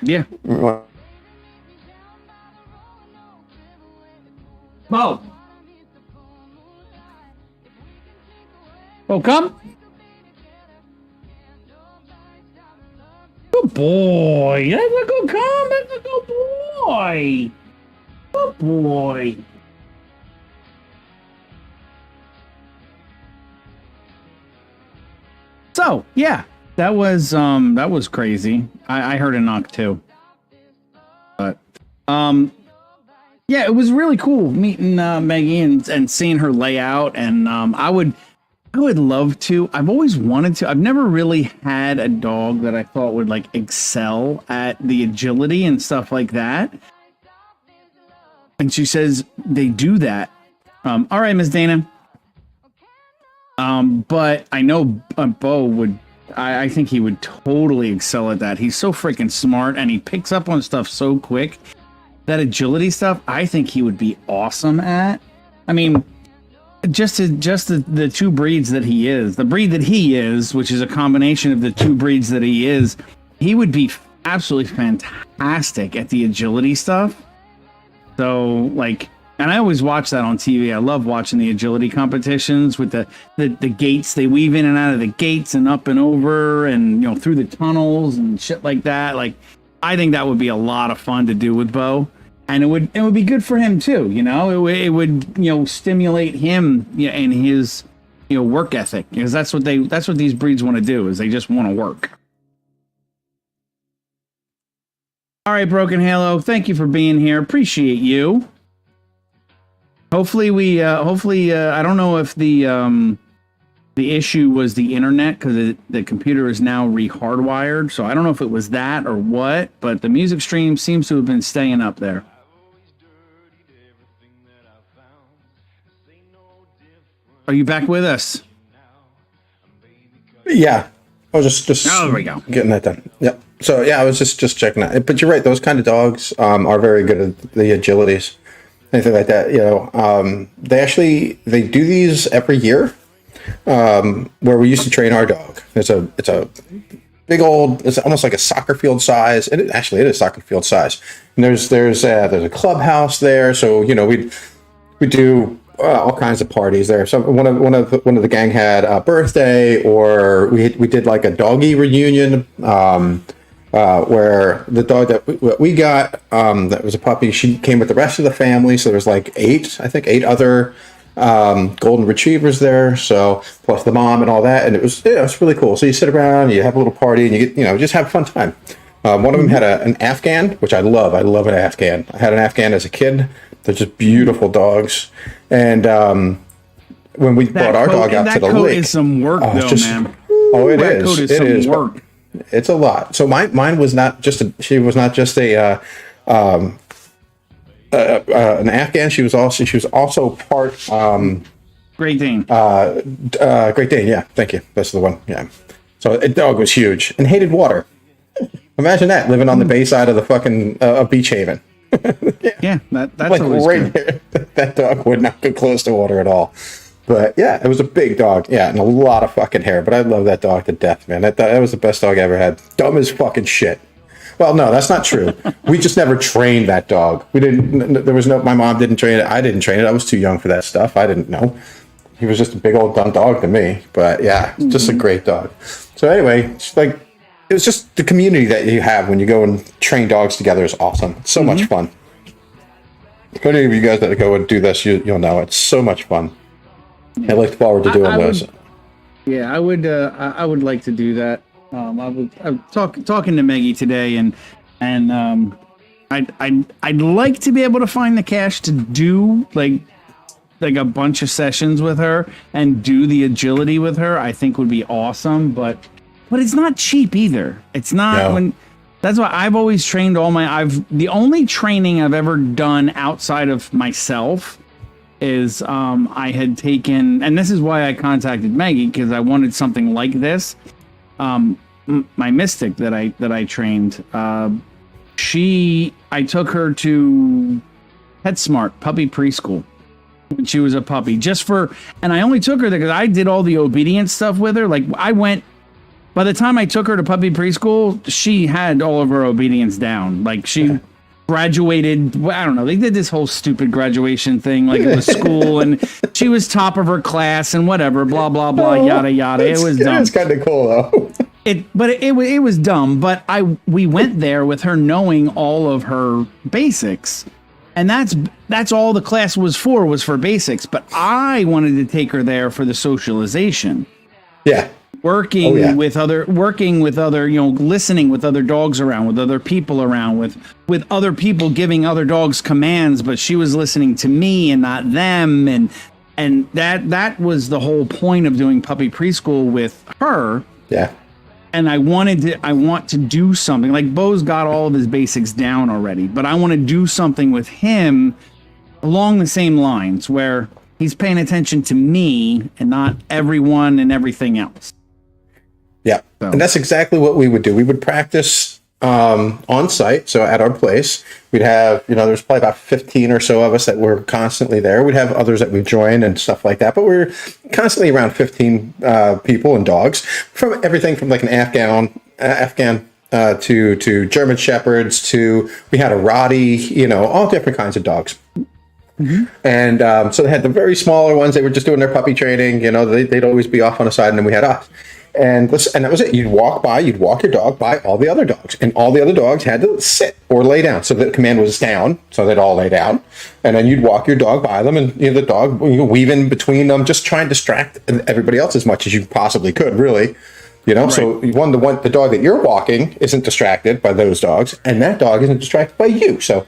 B: Yeah. Bo. Oh, come. Good boy. That's a good come. That's a good boy. Good boy. So, yeah. That was crazy. I heard a knock too. But yeah, it was really cool meeting Maggie and seeing her lay out, and I would love to. I've always wanted to. I've never really had a dog that I thought would like excel at the agility and stuff like that. And she says they do that. All right, Miss Dana. But I know Bo would. I think he would totally excel at that. He's so freaking smart, and he picks up on stuff so quick. That agility stuff, I think he would be awesome at. I mean, just the two breeds that he is, the breed that he is, which is a combination of the two breeds that he is, he would be absolutely fantastic at the agility stuff. So, like, and I always watch that on TV. I love watching the agility competitions with the gates. They weave in and out of the gates and up and over and, through the tunnels and shit like that. Like, I think that would be a lot of fun to do with Bo. And it would be good for him too, It would stimulate him and his work ethic, because that's what these breeds want to do, is they just want to work. All right, Broken Halo, thank you for being here. Appreciate you. Hopefully I don't know if the the issue was the internet because the computer is now re-hardwired. So I don't know if it was that or what, but the music stream seems to have been staying up there. Are you back with us?
I: Yeah. I was just
B: oh, there we go.
I: Getting that done. Yep. So yeah, I was just checking that. But you're right; those kind of dogs are very good at the agilities, anything like that. You know, they do these every year. Where we used to train our dog. It's a big old. It's almost like a soccer field size, and it is soccer field size. And there's a clubhouse there, so you know we do. All kinds of parties there. So one of the gang had a birthday, or we did like a doggy reunion, where the dog that we got, that was a puppy, she came with the rest of the family. So there's like eight other golden retrievers there. So plus the mom and all that, and it was really cool. So you sit around, you have a little party, and you get just have a fun time. One of them had an Afghan, which I love. I love an Afghan. I had an Afghan as a kid. They're just beautiful dogs. And when we brought our dog out to the lake,
B: is some work, though, man.
I: Oh, it
B: that
I: is.
B: Coat is
I: it
B: some
I: is
B: work.
I: It's a lot. So mine was not just an Afghan. She was also part
B: Great Dane.
I: Great Dane. Yeah, thank you. That's the one. Yeah. So the dog was huge and hated water. Imagine that, living on the bay side of the fucking beach haven.
B: Yeah, that's
I: like
B: always
I: right
B: good.
I: there. That dog would not go close to water at all. But yeah, it was a big dog. Yeah, and a lot of fucking hair. But I love that dog to death, man. That was the best dog I ever had. Dumb as fucking shit. Well, no, that's not true. We just never trained that dog. We didn't. There was no. My mom didn't train it. I didn't train it. I was too young for that stuff. I didn't know. He was just a big old dumb dog to me. But yeah, just a great dog. So anyway, it's like. It was just the community that you have when you go and train dogs together is awesome. It's so much fun. If any of you guys that go and do this, you'll know it's so much fun. I look forward to doing those.
B: I would like to do that. I was talking to Maggie today, and I'd like to be able to find the cash to do like a bunch of sessions with her and do the agility with her. I think would be awesome, but it's not cheap either. It's not that's why I've always trained the only training I've ever done outside of myself is I had taken, and this is why I contacted Maggie, because I wanted something like this. My Mystic that I trained, I took her to PetSmart puppy preschool when she was a puppy, and I only took her there because I did all the obedience stuff with her. Like by the time I took her to puppy preschool, she had all of her obedience down. Like she graduated. I don't know. They did this whole stupid graduation thing, like it was school, and she was top of her class and whatever. Blah blah blah. Yada yada. It was dumb.
I: It's kind of cool though.
B: It was dumb. But we went there with her knowing all of her basics, and that's all the class was for basics. But I wanted to take her there for the socialization.
I: Yeah.
B: Working with other, listening with other dogs around, with other people around, with other people giving other dogs commands, but she was listening to me and not them, and that was the whole point of doing puppy preschool with her.
I: Yeah.
B: And I want to do something like Bo's got all of his basics down already, but I want to do something with him along the same lines where he's paying attention to me and not everyone and everything else.
I: Yeah, and that's exactly what we would do. We would practice on site, so at our place. We'd have, there's probably about 15 or so of us that were constantly there. We'd have others that we join and stuff like that, but we're constantly around 15 people and dogs, from everything from like an Afghan to German Shepherds to, we had a Rottie, all different kinds of dogs. Mm-hmm. And so they had the very smaller ones. They were just doing their puppy training. They'd always be off on the side, and then we had us. And that was it. You'd walk your dog by all the other dogs, and all the other dogs had to sit or lay down. So the command was down, so they'd all lay down. And then you'd walk your dog by them, and the dog, weave in between them, just try and distract everybody else as much as you possibly could, really. Right. So the dog that you're walking isn't distracted by those dogs, and that dog isn't distracted by you. So,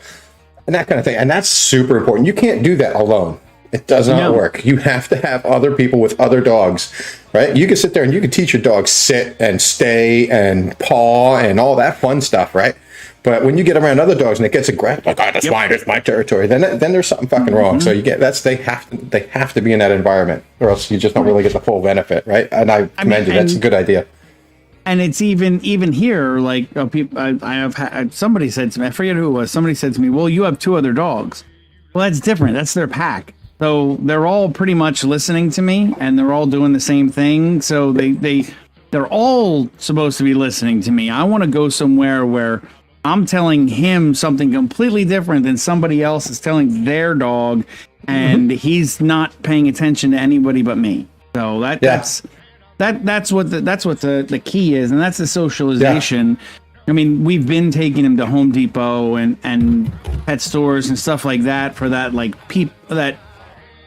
I: and that kind of thing. And that's super important. You can't do that alone. It does not
B: No.
I: work. You have to have other people with other dogs, right? You can sit there and you can teach your dog sit and stay and paw and all that fun stuff, right? But when you get around other dogs and it gets aggressive, like, oh, that's mine, it's my territory, then there's something fucking wrong. So you get they have to be in that environment, or else you just don't really get the full benefit, right? And I commend you. That's a good idea.
B: And it's even here, like people. I have had, somebody said to me, I forget who it was. Somebody said to me, "Well, you have 2 other dogs." Well, that's different. That's their pack. So they're all pretty much listening to me, and they're all doing the same thing. So they're all supposed to be listening to me. I want to go somewhere where I'm telling him something completely different than somebody else is telling their dog, and he's not paying attention to anybody but me. So that's what the key is, and that's the socialization. Yeah. I mean, we've been taking him to Home Depot and pet stores and stuff like that for that that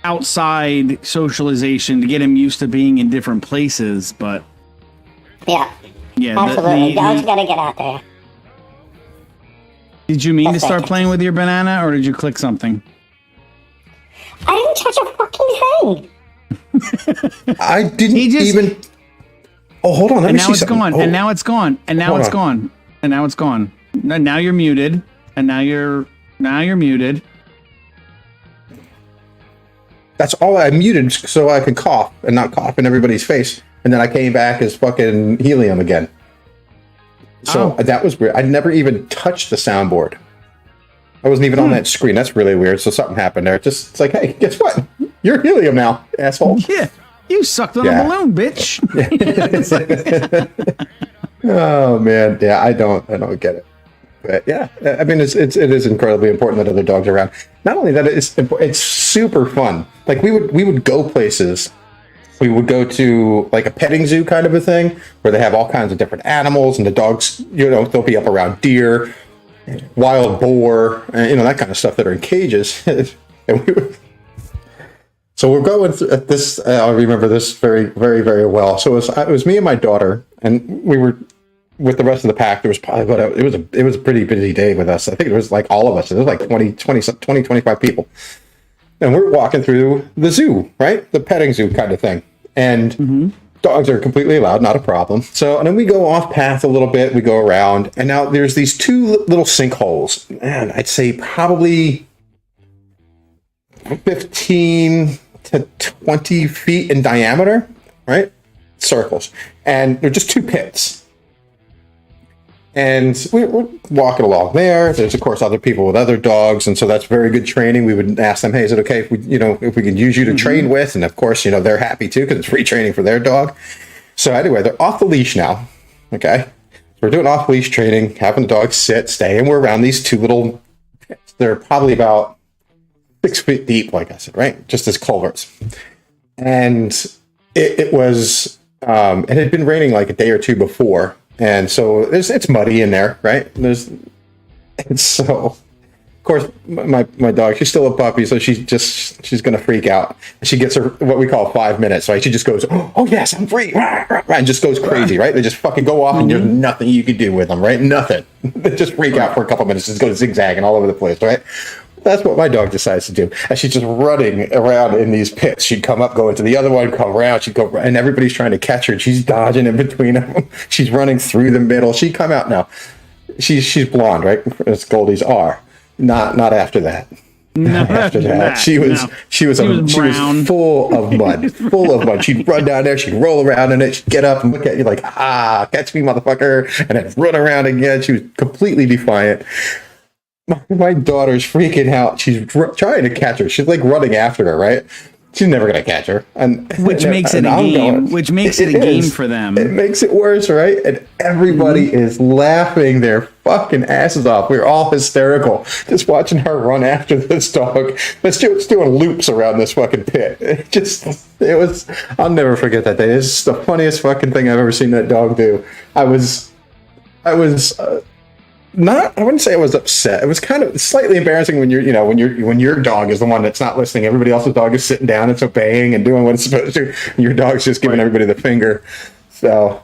B: outside socialization to get him used to being in different places. But
J: yeah,
B: the
J: absolutely, dogs gotta get out there.
B: Did you mean to start playing with your banana, or did you click something?
J: I didn't touch a fucking thing.
I: I didn't even. Oh, hold on. Let me see something.
B: And now it's gone. And now it's gone. And now it's gone. Now you're muted. And now you're muted.
I: That's all I muted so I could cough and not cough in everybody's face. And then I came back as fucking helium again. So that was weird. I never even touched the soundboard. I wasn't even on that screen. That's really weird. So something happened there. It's like, hey, guess what? You're helium now, asshole.
B: Yeah. You sucked on a balloon, bitch.
I: Oh man, yeah, I don't get it. But yeah, I mean, it is incredibly important that other dogs are around. Not only that, it's super fun. Like we would go places. We would go to like a petting zoo kind of a thing where they have all kinds of different animals, and the dogs, they'll be up around deer, wild boar, and, that kind of stuff that are in cages. And so we're going through this. I remember this very, very, very well. So it was me and my daughter, and we were with the rest of the pack. There was probably it was a pretty busy day with us. I think it was like all of us. There was like 25 people. And we're walking through the zoo, right? The petting zoo kind of thing. And dogs are completely allowed, not a problem. So, and then we go off path a little bit. We go around, and now there's these 2 little sinkholes. Man, I'd say probably 15 to 20 feet in diameter, right? Circles. And they're just 2 pits. And we're walking along there. There's, of course, other people with other dogs. And so that's very good training. We would ask them, hey, is it okay if we could use you to train with? And of course, they're happy too, because it's free training for their dog. So anyway, they're off the leash now. Okay. So we're doing off leash training, having the dog sit, stay. And we're around these 2 little pits. They're probably about 6 feet deep, like I said, right? Just as culverts. And it was, it had been raining like a day or 2 before. And so it's muddy in there, right? And so, of course, my dog, she's still a puppy, so she's gonna freak out. She gets her what we call 5 minutes, right? She just goes, oh yes, I'm free, and just goes crazy, right? They just fucking go off, and there's nothing you can do with them, right? Nothing. They just freak out for a couple minutes, just go zigzagging all over the place, right? That's what my dog decides to do. And she's just running around in these pits. She'd come up, go into the other one, come around. She'd go, and everybody's trying to catch her. And she's dodging in between them. She's running through the middle. She'd come out now. She's blonde, right? As Goldies are. Not after that. Not after that. She was full of mud. Full of mud. She'd run down there. She'd roll around in it. She'd get up and look at you like, catch me, motherfucker. And then run around again. She was completely defiant. My daughter's freaking out. She's trying to catch her. She's like running after her, right? She's never gonna catch her,
B: which makes it a game. Which makes it a game for them.
I: It makes it worse, right? And everybody is laughing their fucking asses off. We're all hysterical just watching her run after this dog. But she was doing loops around this fucking pit. It was. I'll never forget that day. It's the funniest fucking thing I've ever seen that dog do. I was. I wouldn't say I was upset. It was kind of slightly embarrassing when when your dog is the one that's not listening. Everybody else's dog is sitting down, it's obeying and doing what it's supposed to. And your dog's just giving everybody the finger. So,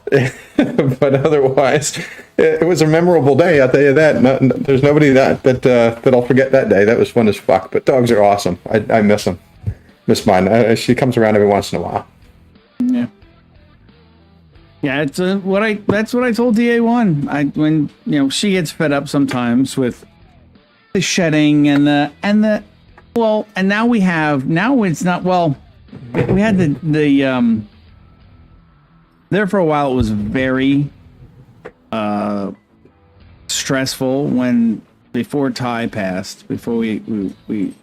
I: but otherwise, it was a memorable day. I'll tell you that. There's nobody that'll forget that day. That was fun as fuck. But dogs are awesome. I miss them. miss mine. She comes around every once in a while.
B: Yeah. Yeah, it's that's what I told DA1. When she gets fed up sometimes with the shedding and the and now it's not we had the there for a while. It was very stressful before Ty passed, before we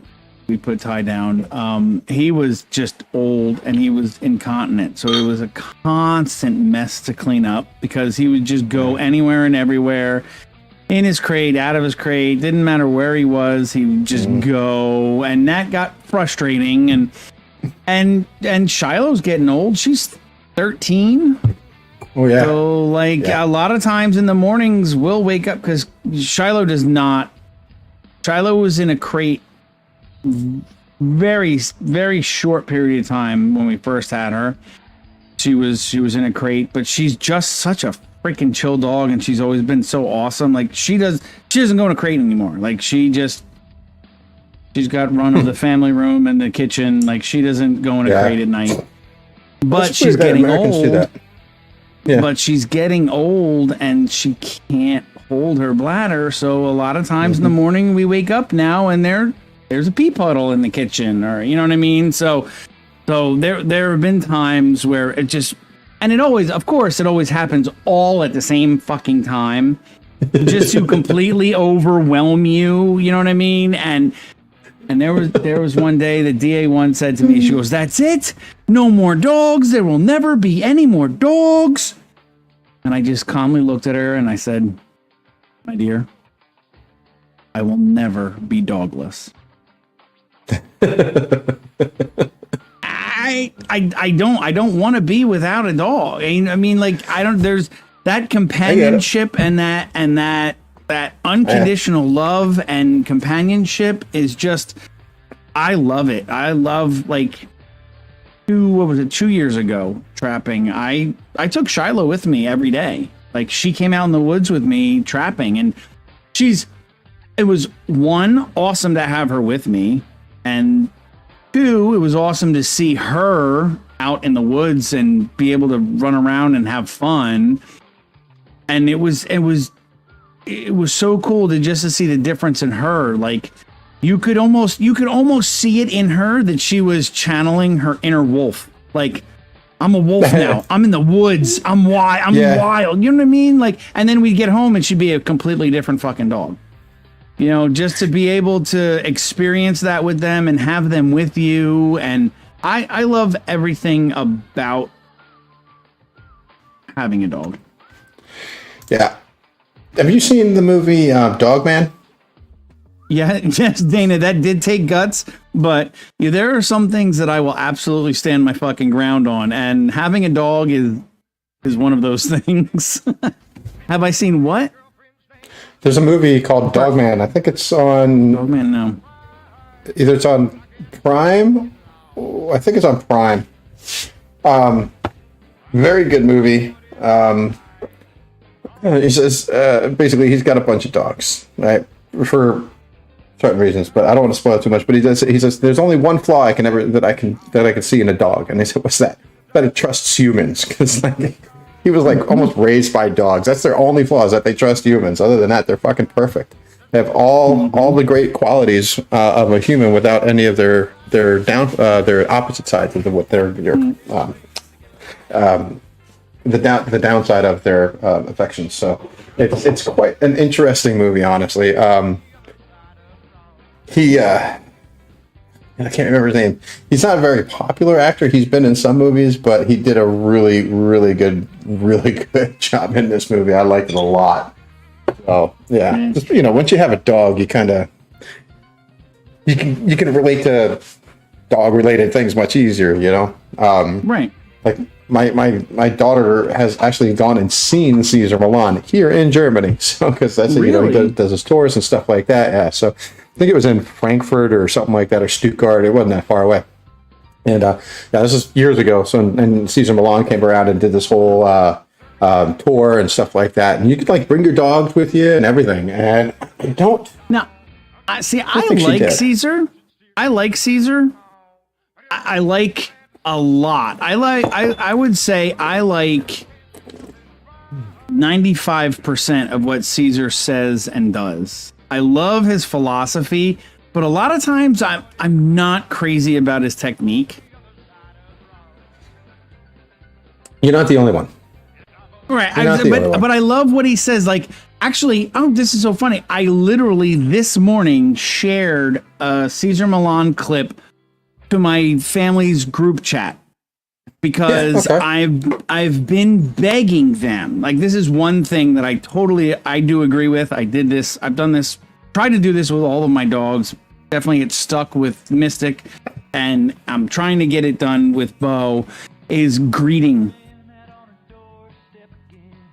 B: put Ty down. He was just old and he was incontinent, so it was a constant mess to clean up because he would just go anywhere and everywhere, in his crate, out of his crate, didn't matter where he was, he would just go, and that got frustrating. And Shiloh's getting old. She's 13.
I: Oh yeah.
B: So a lot of times in the mornings we'll wake up because Shiloh was in a crate very, very short period of time when we first had her. She was in a crate, but she's just such a freaking chill dog, and she's always been so awesome. Like she doesn't go in a crate anymore. Like she's got run of the family room and the kitchen. Like she doesn't go in a crate at night. But she's getting old. Yeah. But she's getting old and she can't hold her bladder. So a lot of times in the morning we wake up now and there's a pee puddle in the kitchen, or you know what I mean? So there have been times where it just, and it always happens all at the same fucking time, just to completely overwhelm you. You know what I mean? And there was one day that DA1 said to me, she goes, "That's it. No more dogs. There will never be any more dogs." And I just calmly looked at her and I said, "My dear, I will never be dogless." I don't want to be without a dog. I mean, there's that companionship and that unconditional love and companionship is just, I love it. I love 2 years ago trapping. I took Shiloh with me every day. Like she came out in the woods with me trapping, and it was one, awesome to have her with me. And two, it was awesome to see her out in the woods and be able to run around and have fun. And it was so cool to see the difference in her. Like you could almost see it in her that she was channeling her inner wolf. Like, I'm a wolf now. I'm in the woods. I'm wild. You know what I mean? Like, and then we'd get home and she'd be a completely different fucking dog. Just to be able to experience that with them and have them with you. And I love everything about having a dog. Yeah.
I: Have you seen the movie Dog Man?
B: Yeah, yes, Dana, that did take guts, but there are some things that I will absolutely stand my fucking ground on, and having a dog is one of those things. Have I seen what?
I: There's a movie called Dog Man. I think it's on...
B: Dog Man, no.
I: Either it's on Prime... I think it's on Prime. Very good movie. He says, basically, he's got a bunch of dogs, right? For certain reasons, but I don't want to spoil it too much. But he says, there's only one flaw I can see in a dog. And they said, what's that? That it trusts humans. Because he was almost raised by dogs. That's their only flaw, is that they trust humans. Other than that, they're fucking perfect. They have all the great qualities of a human without any of their opposite sides of the downside of their affections. So it's quite an interesting movie, honestly. I can't remember his name. He's not a very popular actor. He's been in some movies, but he did a really, really good job in this movie. I liked it a lot. So yeah, just, once you have a dog, you kind of you can relate to dog related things much easier. Right. Like my daughter has actually gone and seen Cesar Millan here in Germany. So because that's really? He does his tours and stuff like that. Yeah. So I think it was in Frankfurt or something like that, or Stuttgart. It wasn't that far away. And this is years ago. So and Cesar Millan came around and did this whole tour and stuff like that. And you could bring your dogs with you and everything. And you don't.
B: Now, I like Caesar. I like Caesar. I like a lot. I would say I like 95% of what Caesar says and does. I love his philosophy, but a lot of times I'm not crazy about his technique.
I: You're not the only one.
B: Right, but I love what he says. Like, actually, oh, this is so funny. I literally this morning shared a Cesar Millan clip to my family's group chat because I've been begging them. Like, this is one thing that I do agree with. I've done this, tried to do this with all of my dogs. Definitely get stuck with Mystic, and I'm trying to get it done with Bo. Is greeting.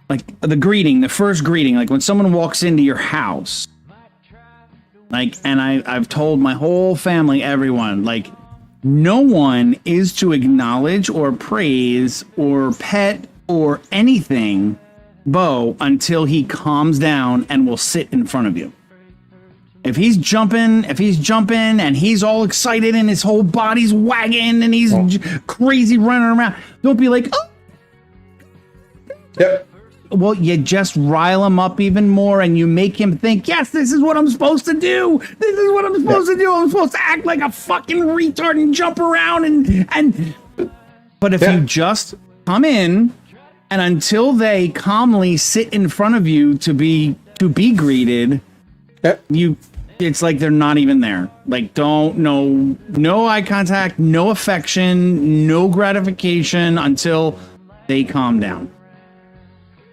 B: Like the first greeting, like when someone walks into your house, like, and I've told my whole family, everyone, like, no one is to acknowledge or praise or pet or anything Bo until he calms down and will sit in front of you. If he's jumping and he's all excited and his whole body's wagging and he's crazy running around, don't be like, oh.
I: Yep.
B: Well, you just rile him up even more and you make him think, yes, this is what I'm supposed to do. This is what I'm supposed to do. I'm supposed to act like a fucking retard and jump around and but if you just come in and until they calmly sit in front of you to be greeted, it's like they're not even there. Like, no eye contact, no affection, no gratification until they calm down.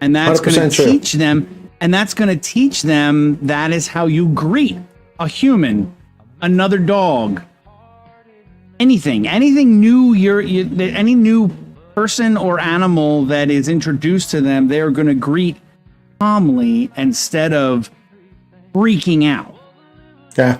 B: And that's going to teach them, that is how you greet a human, another dog, anything new. Any new person or animal that is introduced to them, they are going to greet calmly instead of freaking out.
I: Yeah.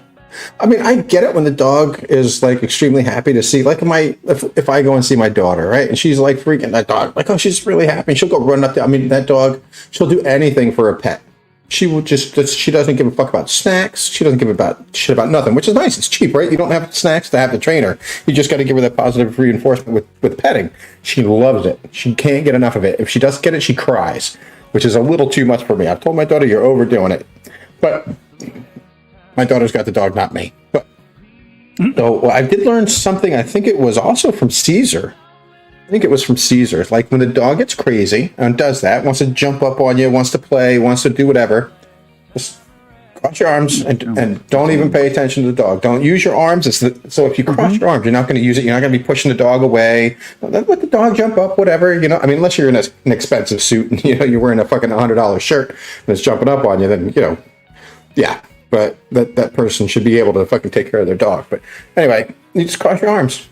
I: I mean, I get it when the dog is like extremely happy to see, like if I go and see my daughter, right? And she's like freaking that dog, like, oh, she's really happy. She'll go run up there. I mean, that dog, she'll do anything for a pet. She doesn't give a fuck about snacks. She doesn't give a shit about nothing, which is nice. It's cheap, right? You don't have snacks to have the trainer. You just got to give her that positive reinforcement with petting. She loves it. She can't get enough of it. If she doesn't get it, she cries, which is a little too much for me. I've told my daughter, you're overdoing it. But my daughter's got the dog, not me. But so I did learn something. I think it was also from Caesar. Like when the dog gets crazy and does that, wants to jump up on you, wants to play, wants to do whatever, just cross your arms and don't even pay attention to the dog. Don't use your arms. So if you cross your arms, you're not going to use it. You're not going to be pushing the dog away. Let the dog jump up, whatever. I mean, unless you're in an expensive suit and you're wearing a fucking $100 shirt and it's jumping up on you, then yeah. But that person should be able to fucking take care of their dog. But anyway, you just cross your arms.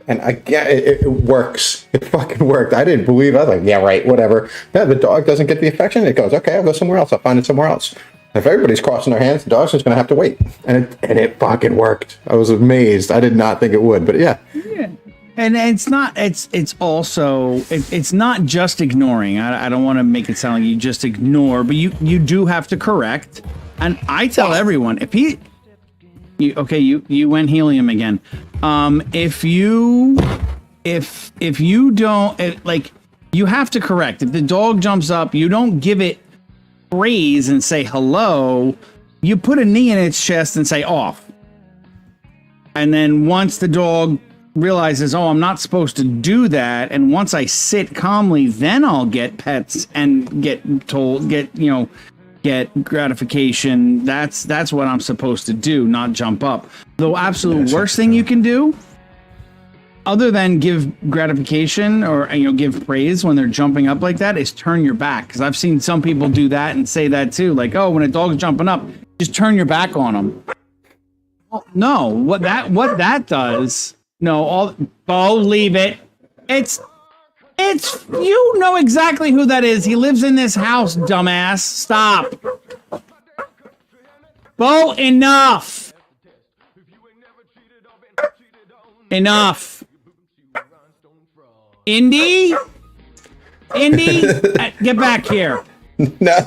I: And I get it works. It fucking worked. I didn't believe it. I was like, yeah, right, whatever. Yeah, the dog doesn't get the affection. It goes, okay, I'll go somewhere else. I'll find it somewhere else. If everybody's crossing their hands, the dog's just going to have to wait. And it fucking worked. I was amazed. I did not think it would, but yeah.
B: And it's not just ignoring. I don't want to make it sound like you just ignore, but you do have to correct. And I tell everyone, if you went helium again. If you don't, like, you have to correct. If the dog jumps up, you don't give it praise and say hello. You put a knee in its chest and say off. And then once the dog realizes, oh, I'm not supposed to do that, and once I sit calmly, then I'll get pets and get gratification. That's what I'm supposed to do, not jump up. The absolute worst thing you can do, other than give gratification or give praise when they're jumping up like that, is turn your back. Because I've seen some people do that and say that too, like, oh, when a dog's jumping up, just turn your back on them. Well, no, what that does, leave it. It's you know exactly who that is. He lives in this house, dumbass. Stop. Bo, enough. Enough. Indi, get back here.
I: No,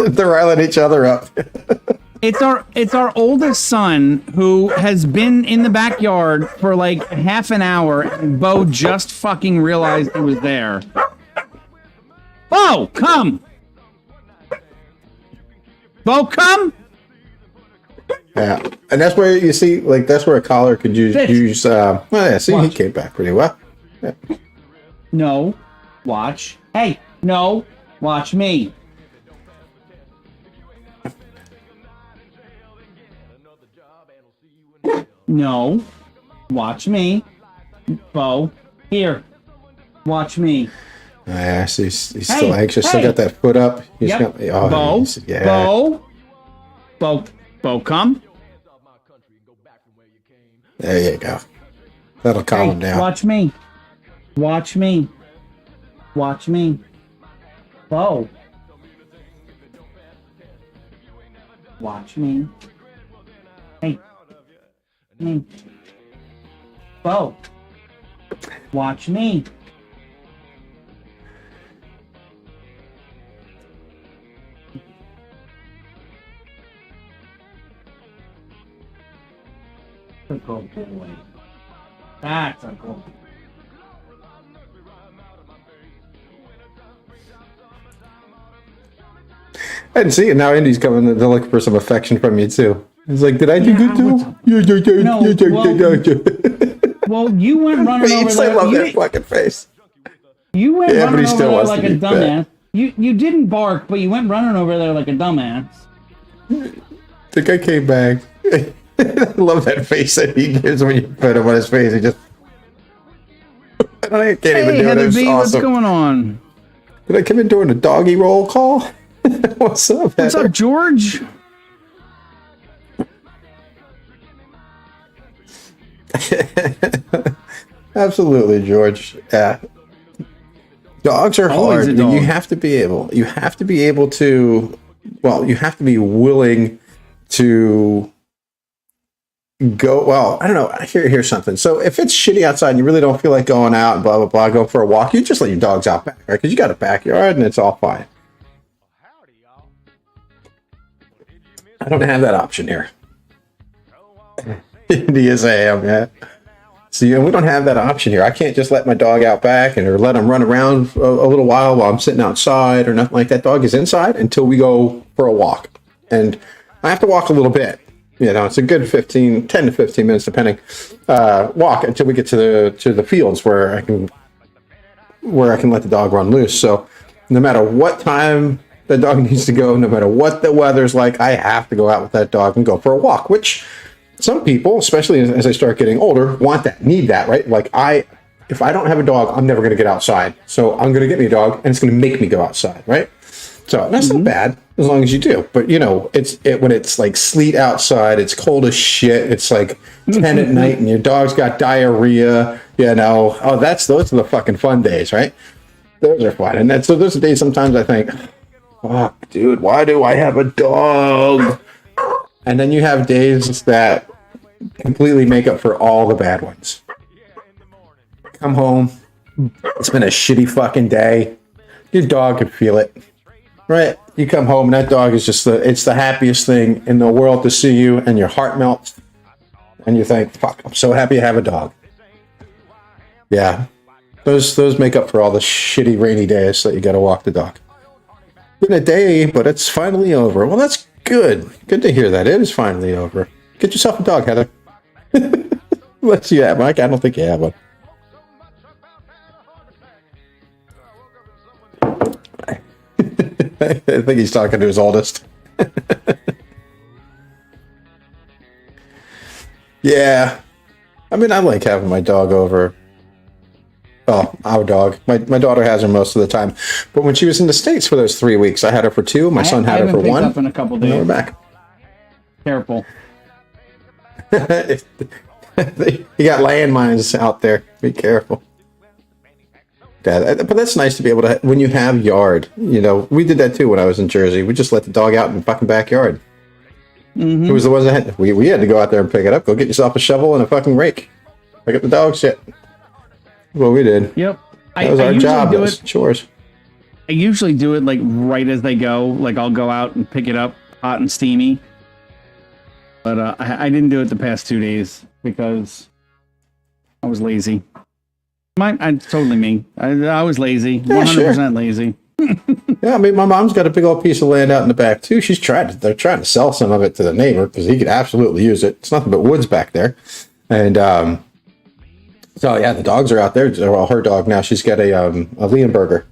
I: they're riling each other up.
B: It's our oldest son who has been in the backyard for like half an hour, and Bo just fucking realized he was there. Bo, come! Bo, come!
I: Yeah, and that's where you see, like, that's where a collar could use. Well, yeah, see, he came back pretty well. Yeah.
B: No, watch. Hey, no, watch me. No, watch me. Bo, here, watch me.
I: Yeah, so he's still anxious. Still got that foot up. He's got,
B: Bo,
I: yeah.
B: Bo, come.
I: There you go. That'll calm him down.
B: Watch me. Watch me. Watch me. Bo. Watch me. Hey. Me. Bo. Watch me. Good boy. That's a good.
I: I didn't see it. Now Indy's coming to look for some affection from you too. He's like, did I do good too?
B: No, well, you went running over there.
I: I love that fucking face.
B: You went running over there like a dumbass.
I: Fat.
B: You didn't bark, but you went running over there like a dumbass.
I: The guy came back. I love that face that he gives when you put him on his face. He just... I can't even do it. It was awesome.
B: What's going on?
I: Did I come in doing a doggy roll call? What's up, Heather?
B: What's up, George?
I: Absolutely, George. Yeah. Dogs are hard. You have to be able to, well, you have to be willing to go, well, I don't know. Here's something. So if it's shitty outside and you really don't feel like going out and blah, blah, blah, go for a walk, you just let your dogs out back, right? Because you got a backyard and it's all fine. I don't have that option here. Indi is AM, yeah. So we don't have that option here. I can't just let my dog out back or let him run around a little while I'm sitting outside or nothing like that. Dog is inside until we go for a walk. And I have to walk a little bit. You know, it's a good 10 to 15 minutes, depending, walk until we get to the fields where I can let the dog run loose. So no matter what time the dog needs to go, no matter what the weather's like, I have to go out with that dog and go for a walk, which some people, especially as I start getting older, want that, need that, right? Like if I don't have a dog, I'm never going to get outside. So I'm going to get me a dog and it's going to make me go outside, right? So that's not bad as long as you do. But you know, when it's like sleet outside, it's cold as shit. It's like 10 at night and your dog's got diarrhea, you know. Oh, those are the fucking fun days, right? Those are fun. And so those are days sometimes I think, fuck, dude, why do I have a dog? And then you have days that completely make up for all the bad ones. Come home. It's been a shitty fucking day. Your dog can feel it. Right? You come home and that dog is just it's the happiest thing in the world to see you, and your heart melts. And you think, fuck, I'm so happy to have a dog. Yeah. Those make up for all the shitty rainy days that you gotta walk the dog. Been a day, but it's finally over. Well, that's good. Good to hear that. It is finally over. Get yourself a dog, Heather. Let's see that, Mike. I don't think you have one. I think he's talking to his oldest. Yeah. I mean, I like having my dog over. Oh, our dog. My daughter has her most of the time. But when she was in the States for those 3 weeks, I had her for 2. My son had her for 1.
B: Up in a couple days.
I: And we're back.
B: Careful.
I: You got landmines out there. Be careful. Yeah, but that's nice to be able to, when you have yard, you know, we did that too when I was in Jersey. We just let the dog out in the fucking backyard.
B: Mm-hmm.
I: It was the ones that had, we had to go out there and pick it up. Go get yourself a shovel and a fucking rake. Pick up the dog shit. Well, we did.
B: Yep.
I: That was our job. That was chores.
B: I usually do it like right as they go. Like I'll go out and pick it up hot and steamy. But I didn't do it the past 2 days because I was lazy. I totally me. I was lazy. 100% lazy.
I: Yeah, I mean, my mom's got a big old piece of land out in the back too. They're trying to sell some of it to the neighbor because he could absolutely use it. It's nothing but woods back there. And so yeah, the dogs are out there. Well, her dog now, she's got a Leonberger,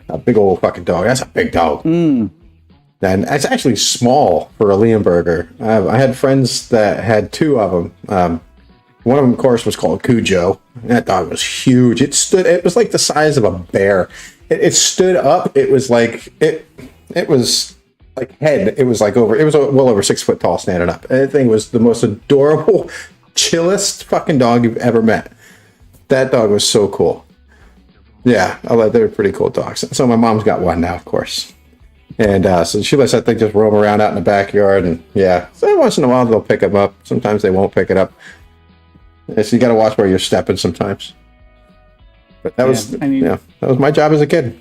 I: a big old fucking dog. That's a big dog. And it's actually small for a Leonberger. I had friends that had 2 of them. One of them, of course, was called Cujo. That dog was huge. It was like the size of a bear. It stood up. It was like it was like head. It was like well over 6 foot tall standing up. That thing was the most adorable, chillest fucking dog you've ever met. That dog was so cool. Yeah, they're pretty cool dogs. So my mom's got one now, of course. And so she lets that thing just roam around out in the backyard. And yeah, so once in a while they'll pick them up. Sometimes they won't pick it up. So you got to watch where you're stepping sometimes. But that was my job as a kid.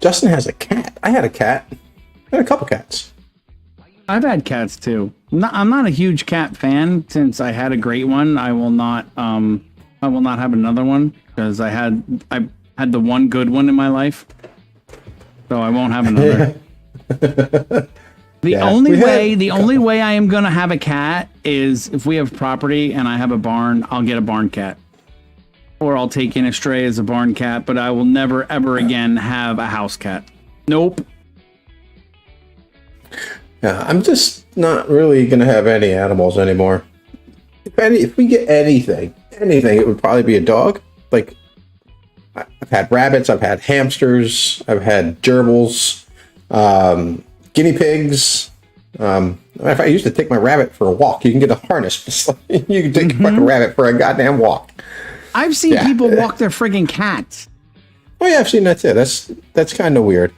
I: Justin has a cat. I had a cat. I had a couple cats.
B: I've had cats too. I'm not a huge cat fan. Since I had a great one, I will not have another one because I had the one good one in my life, so I won't have another. The only way I am gonna have a cat is if we have property and I have a barn. I'll get a barn cat, or I'll take in a stray as a barn cat. But I will never ever again have a house cat. Nope.
I: Yeah, I'm just not really gonna have any animals anymore. If we get anything, it would probably be a dog. Like, I've had rabbits, I've had hamsters, I've had gerbils, guinea pigs. I used to take my rabbit for a walk. You can get a harness. You can take a fucking rabbit for a goddamn walk.
B: I've seen people walk their friggin' cats.
I: Oh yeah, I've seen that too. That's kind of weird.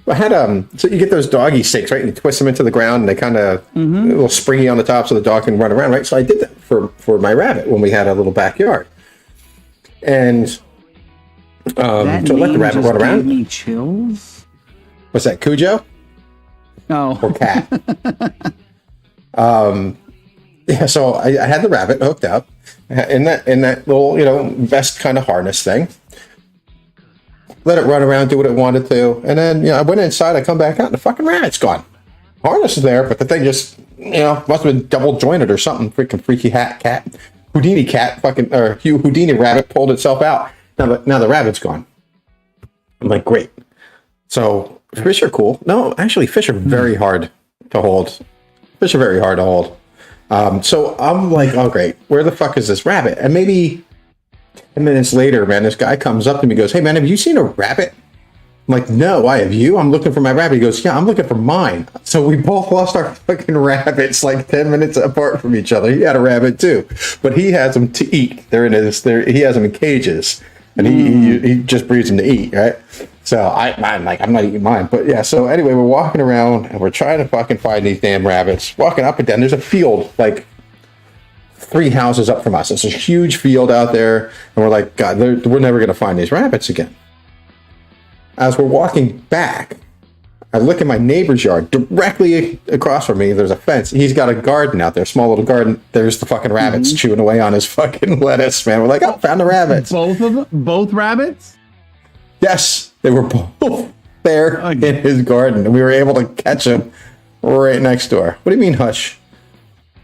I: I had so you get those doggy stakes, right? And you twist them into the ground, and they kind of a little springy on the top, so the dog can run around, right? So I did that for my rabbit when we had a little backyard, and so I let the rabbit run around.
B: Gave me chills.
I: What's that, Cujo?
B: Oh,
I: or cat? Yeah. So I had the rabbit hooked up in that little vest kind of harness thing. Let it run around, do what it wanted to, and then I went inside. I come back out, and the fucking rabbit's gone. Harness is there, but the thing just must have been double jointed or something. Freaking freaky cat, Houdini cat, or Houdini rabbit pulled itself out. Now the rabbit's gone. I'm like, great. So fish are cool. No, actually, fish are very hard to hold. So I'm like, oh great, where the fuck is this rabbit? And maybe 10 minutes later, man, this guy comes up to me and goes, hey, man, have you seen a rabbit? I'm like, no, why have you? I'm looking for my rabbit. He goes, yeah, I'm looking for mine. So we both lost our fucking rabbits like 10 minutes apart from each other. He had a rabbit too, but he has them to eat. He has them in cages, and he just breeds them to eat, right? So I'm not eating mine. But yeah, so anyway, we're walking around, and we're trying to fucking find these damn rabbits. Walking up and down, there's a field, like 3 houses up from us. It's a huge field out there, and we're like, God, we're never going to find these rabbits again. As we're walking back, I look at my neighbor's yard. Directly across from me, there's a fence. He's got a garden out there, small little garden. There's the fucking rabbits chewing away on his fucking lettuce, man. We're like, oh, found the rabbits.
B: Both of them? Both rabbits?
I: Yes, they were both there in his garden, and we were able to catch them right next door. What do you mean, hush?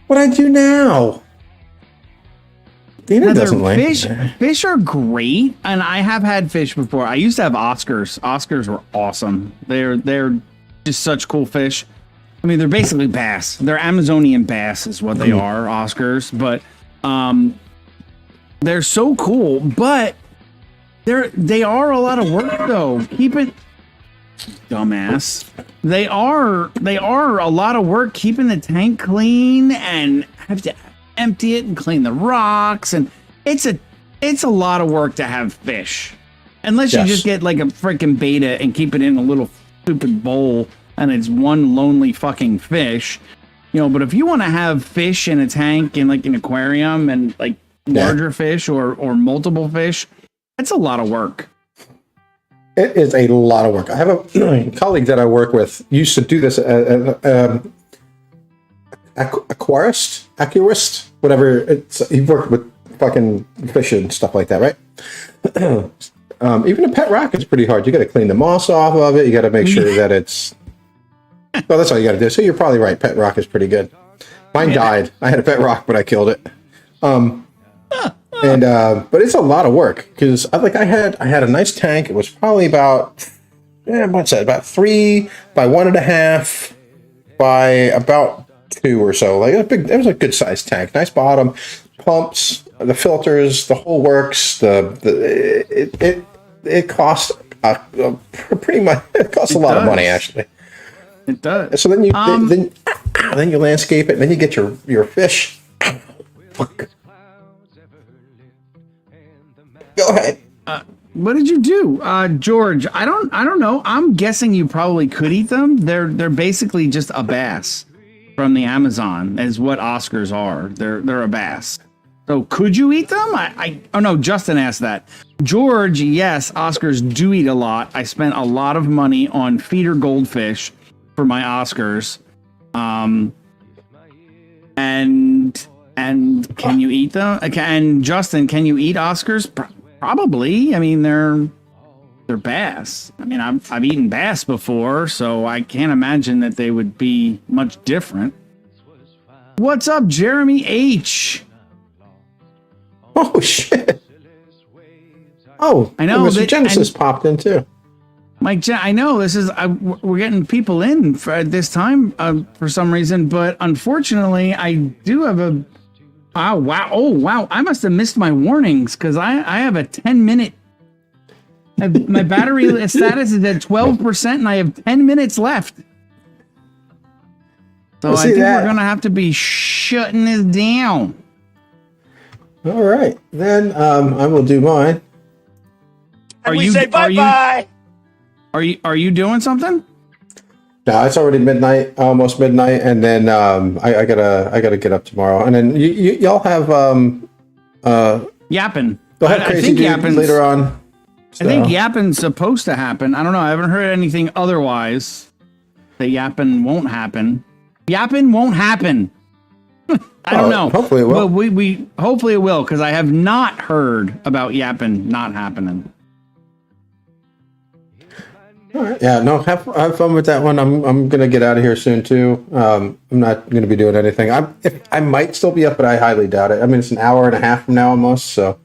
I: What'd I do now? Dina doesn't like
B: fish are great, and I have had fish before. I used to have Oscars. Oscars were awesome. They're just such cool fish. I mean, they're basically bass. They're Amazonian bass is what they are, Oscars. But they're so cool. But they are a lot of work though. Keep it, dumbass. They are a lot of work keeping the tank clean, and have to empty it and clean the rocks, and it's a lot of work to have fish, unless you just get like a freaking betta and keep it in a little stupid bowl and it's one lonely fucking fish, but if you want to have fish in a tank in like an aquarium and like larger fish or multiple fish, that's a lot of work.
I: It is a lot of work. I have a colleague that I work with used to do this. Aquarist, whatever. He worked with fucking fish and stuff like that, right? Even a pet rock is pretty hard. You got to clean the moss off of it. You got to make sure that it's. Well, that's all you got to do. So you're probably right. Pet rock is pretty good. Mine died. I had a pet rock, but I killed it. But it's a lot of work because I had a nice tank. It was probably about what's that? About 3 by 1.5 by about 2 or so. Like it was a good sized tank. Nice bottom, pumps, the filters, the whole works. It costs pretty much. It costs a lot of money actually.
B: It does.
I: So then you landscape it, and then you get your fish. Fuck. Go ahead.
B: What did you do, George? I don't know. I'm guessing you probably could eat them. They're basically just a bass from the Amazon, is what Oscars are. They're a bass. So could you eat them? Oh no, Justin asked that. George, yes, Oscars do eat a lot. I spent a lot of money on feeder goldfish for my Oscars. And can you eat them? And Justin, can you eat Oscars? Probably. I mean, they're bass. I mean, I've eaten bass before, so I can't imagine that they would be much different. What's up, Jeremy H?
I: Oh shit! Oh,
B: I know.
I: Mr. Genesis popped in too.
B: Mike, I know this is we're getting people in for this time for some reason, but unfortunately, I do have a. Oh wow! I must have missed my warnings because I have a 10-minute. My battery status is at 12%, and I have 10 minutes left. So I think we're gonna have to be shutting this down.
I: All right, then I will do mine.
G: And we say bye-bye.
B: Are you doing something?
I: No, it's already midnight, almost midnight, and then I gotta get up tomorrow, and then y'all have
B: Yapping.
I: Go ahead, Crazy Dude, later on. So.
B: I think Yapping's supposed to happen. I don't know. I haven't heard anything otherwise. That Yapping won't happen. Yapping won't happen. I don't know.
I: Hopefully it will.
B: Well, we hopefully it will, because I have not heard about Yapping not happening.
I: All right. Yeah, no, have fun with that one. I'm gonna get out of here soon too. I'm not gonna be doing anything. I might still be up, but I highly doubt it. I mean, it's an hour and a half from now almost, so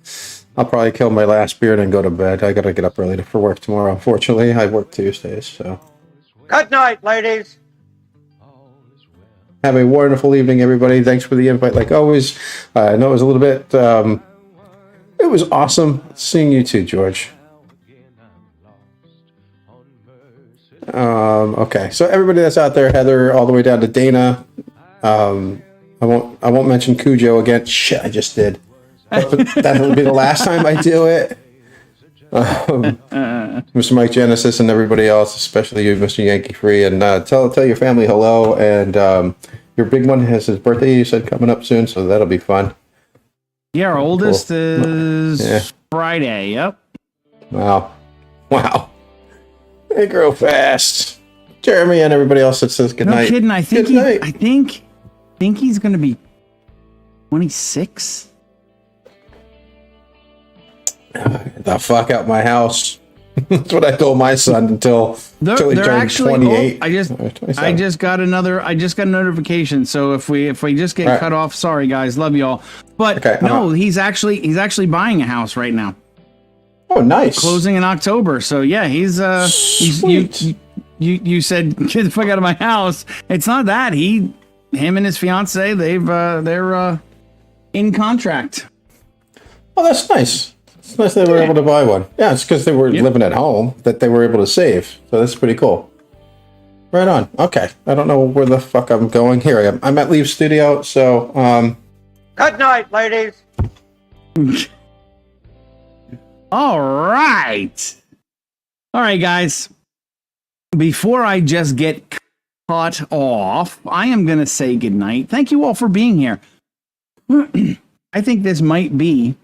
I: I'll probably kill my last beer and then go to bed. I gotta get up early for work tomorrow. Unfortunately, I work Tuesdays, so.
G: Good night, ladies.
I: Have a wonderful evening, everybody. Thanks for the invite, like always. I know it was a little bit. It was awesome seeing you too, George. Okay, so everybody that's out there, Heather, all the way down to Dana. I won't mention Cujo again. Shit, I just did. That'll be the last time I do it. Mr. Mike Genesis and everybody else, especially you, Mr. Yankee Free, and tell your family hello. And your big one has his birthday, you said, coming up soon, so that'll be fun.
B: Yeah, our oldest is Friday. Yep.
I: Wow. They grow fast. Jeremy and everybody else that says good night.
B: No kidding. I think he's going to be 26.
I: The fuck out my house. That's what I told my son until he turned 28.
B: I just got a notification. So if we just get cut off, sorry guys, love y'all. But he's actually buying a house right now.
I: Oh, nice.
B: Closing in October. So yeah, he's you said get the fuck out of my house. It's not that. Him and his fiance, they're in contract.
I: Oh, that's nice. It's nice they were able to buy one. Yeah, it's because they were living at home that they were able to save. So that's pretty cool. Right on. Okay. I don't know where the fuck I'm going. Here I am. I'm at Leave Studio, so
G: Good night, ladies.
B: All right, guys. Before I just get cut off, I am going to say goodnight. Thank you all for being here. I think this might be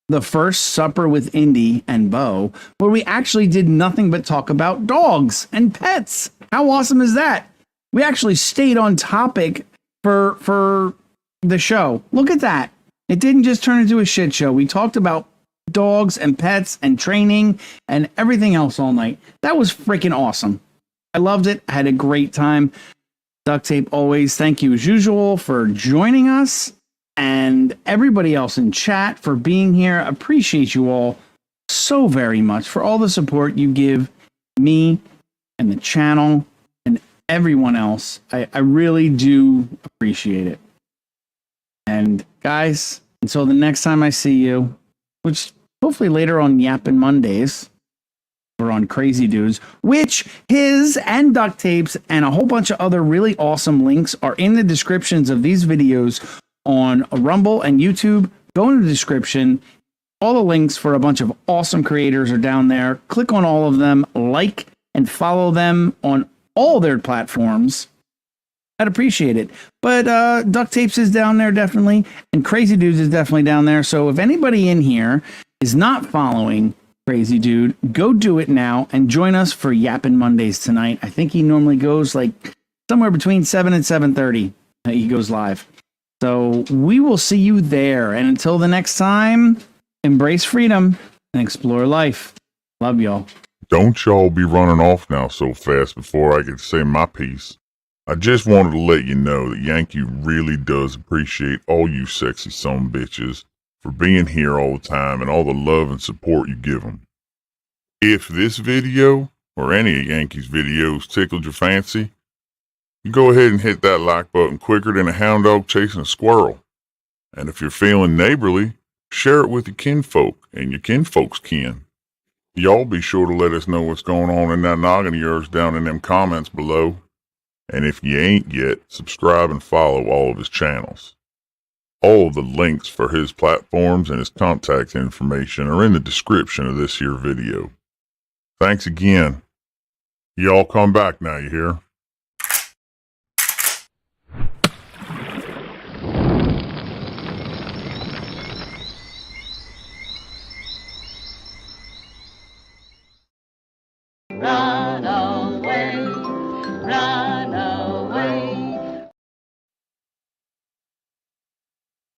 B: the first supper with Indy and Bo, where we actually did nothing but talk about dogs and pets. How awesome is that? We actually stayed on topic for the show. Look at that. It didn't just turn into a shit show. We talked about dogs and pets and training and everything else all night. That was freaking awesome. I loved it. I had a great time. Duct Tape always, thank you as usual for joining us, and everybody else in chat for being here. Appreciate you all so very much for all the support you give me and the channel and everyone else. I really do appreciate it. And guys, until the next time I see you, which hopefully later on Yappin' Mondays, we're on Crazy Dudes, which his and Duct Tape's and a whole bunch of other really awesome links are in the descriptions of these videos on Rumble and YouTube. Go in the description. All the links for a bunch of awesome creators are down there. Click on all of them, like and follow them on all their platforms. I'd appreciate it. But Duct Tapes is down there definitely, and Crazy Dudes is definitely down there. So if anybody in here is not following Crazy Dude, go do it now and join us for Yappin' Mondays tonight. I think he normally goes like somewhere between 7 and 7:30. He goes live. So we will see you there. And until the next time, embrace freedom and explore life. Love y'all.
K: Don't y'all be running off now so fast before I get to say my piece. I just wanted to let you know that Yankee really does appreciate all you sexy son bitches for being here all the time and all the love and support you give him. If this video, or any of Yankee's videos, tickled your fancy, you go ahead and hit that like button quicker than a hound dog chasing a squirrel. And if you're feeling neighborly, share it with your kinfolk and your kinfolk's kin. Y'all be sure to let us know what's going on in that noggin of yours down in them comments below. And if you ain't yet, subscribe and follow all of his channels. All of the links for his platforms and his contact information are in the description of this here video. Thanks again. Y'all come back now, you hear?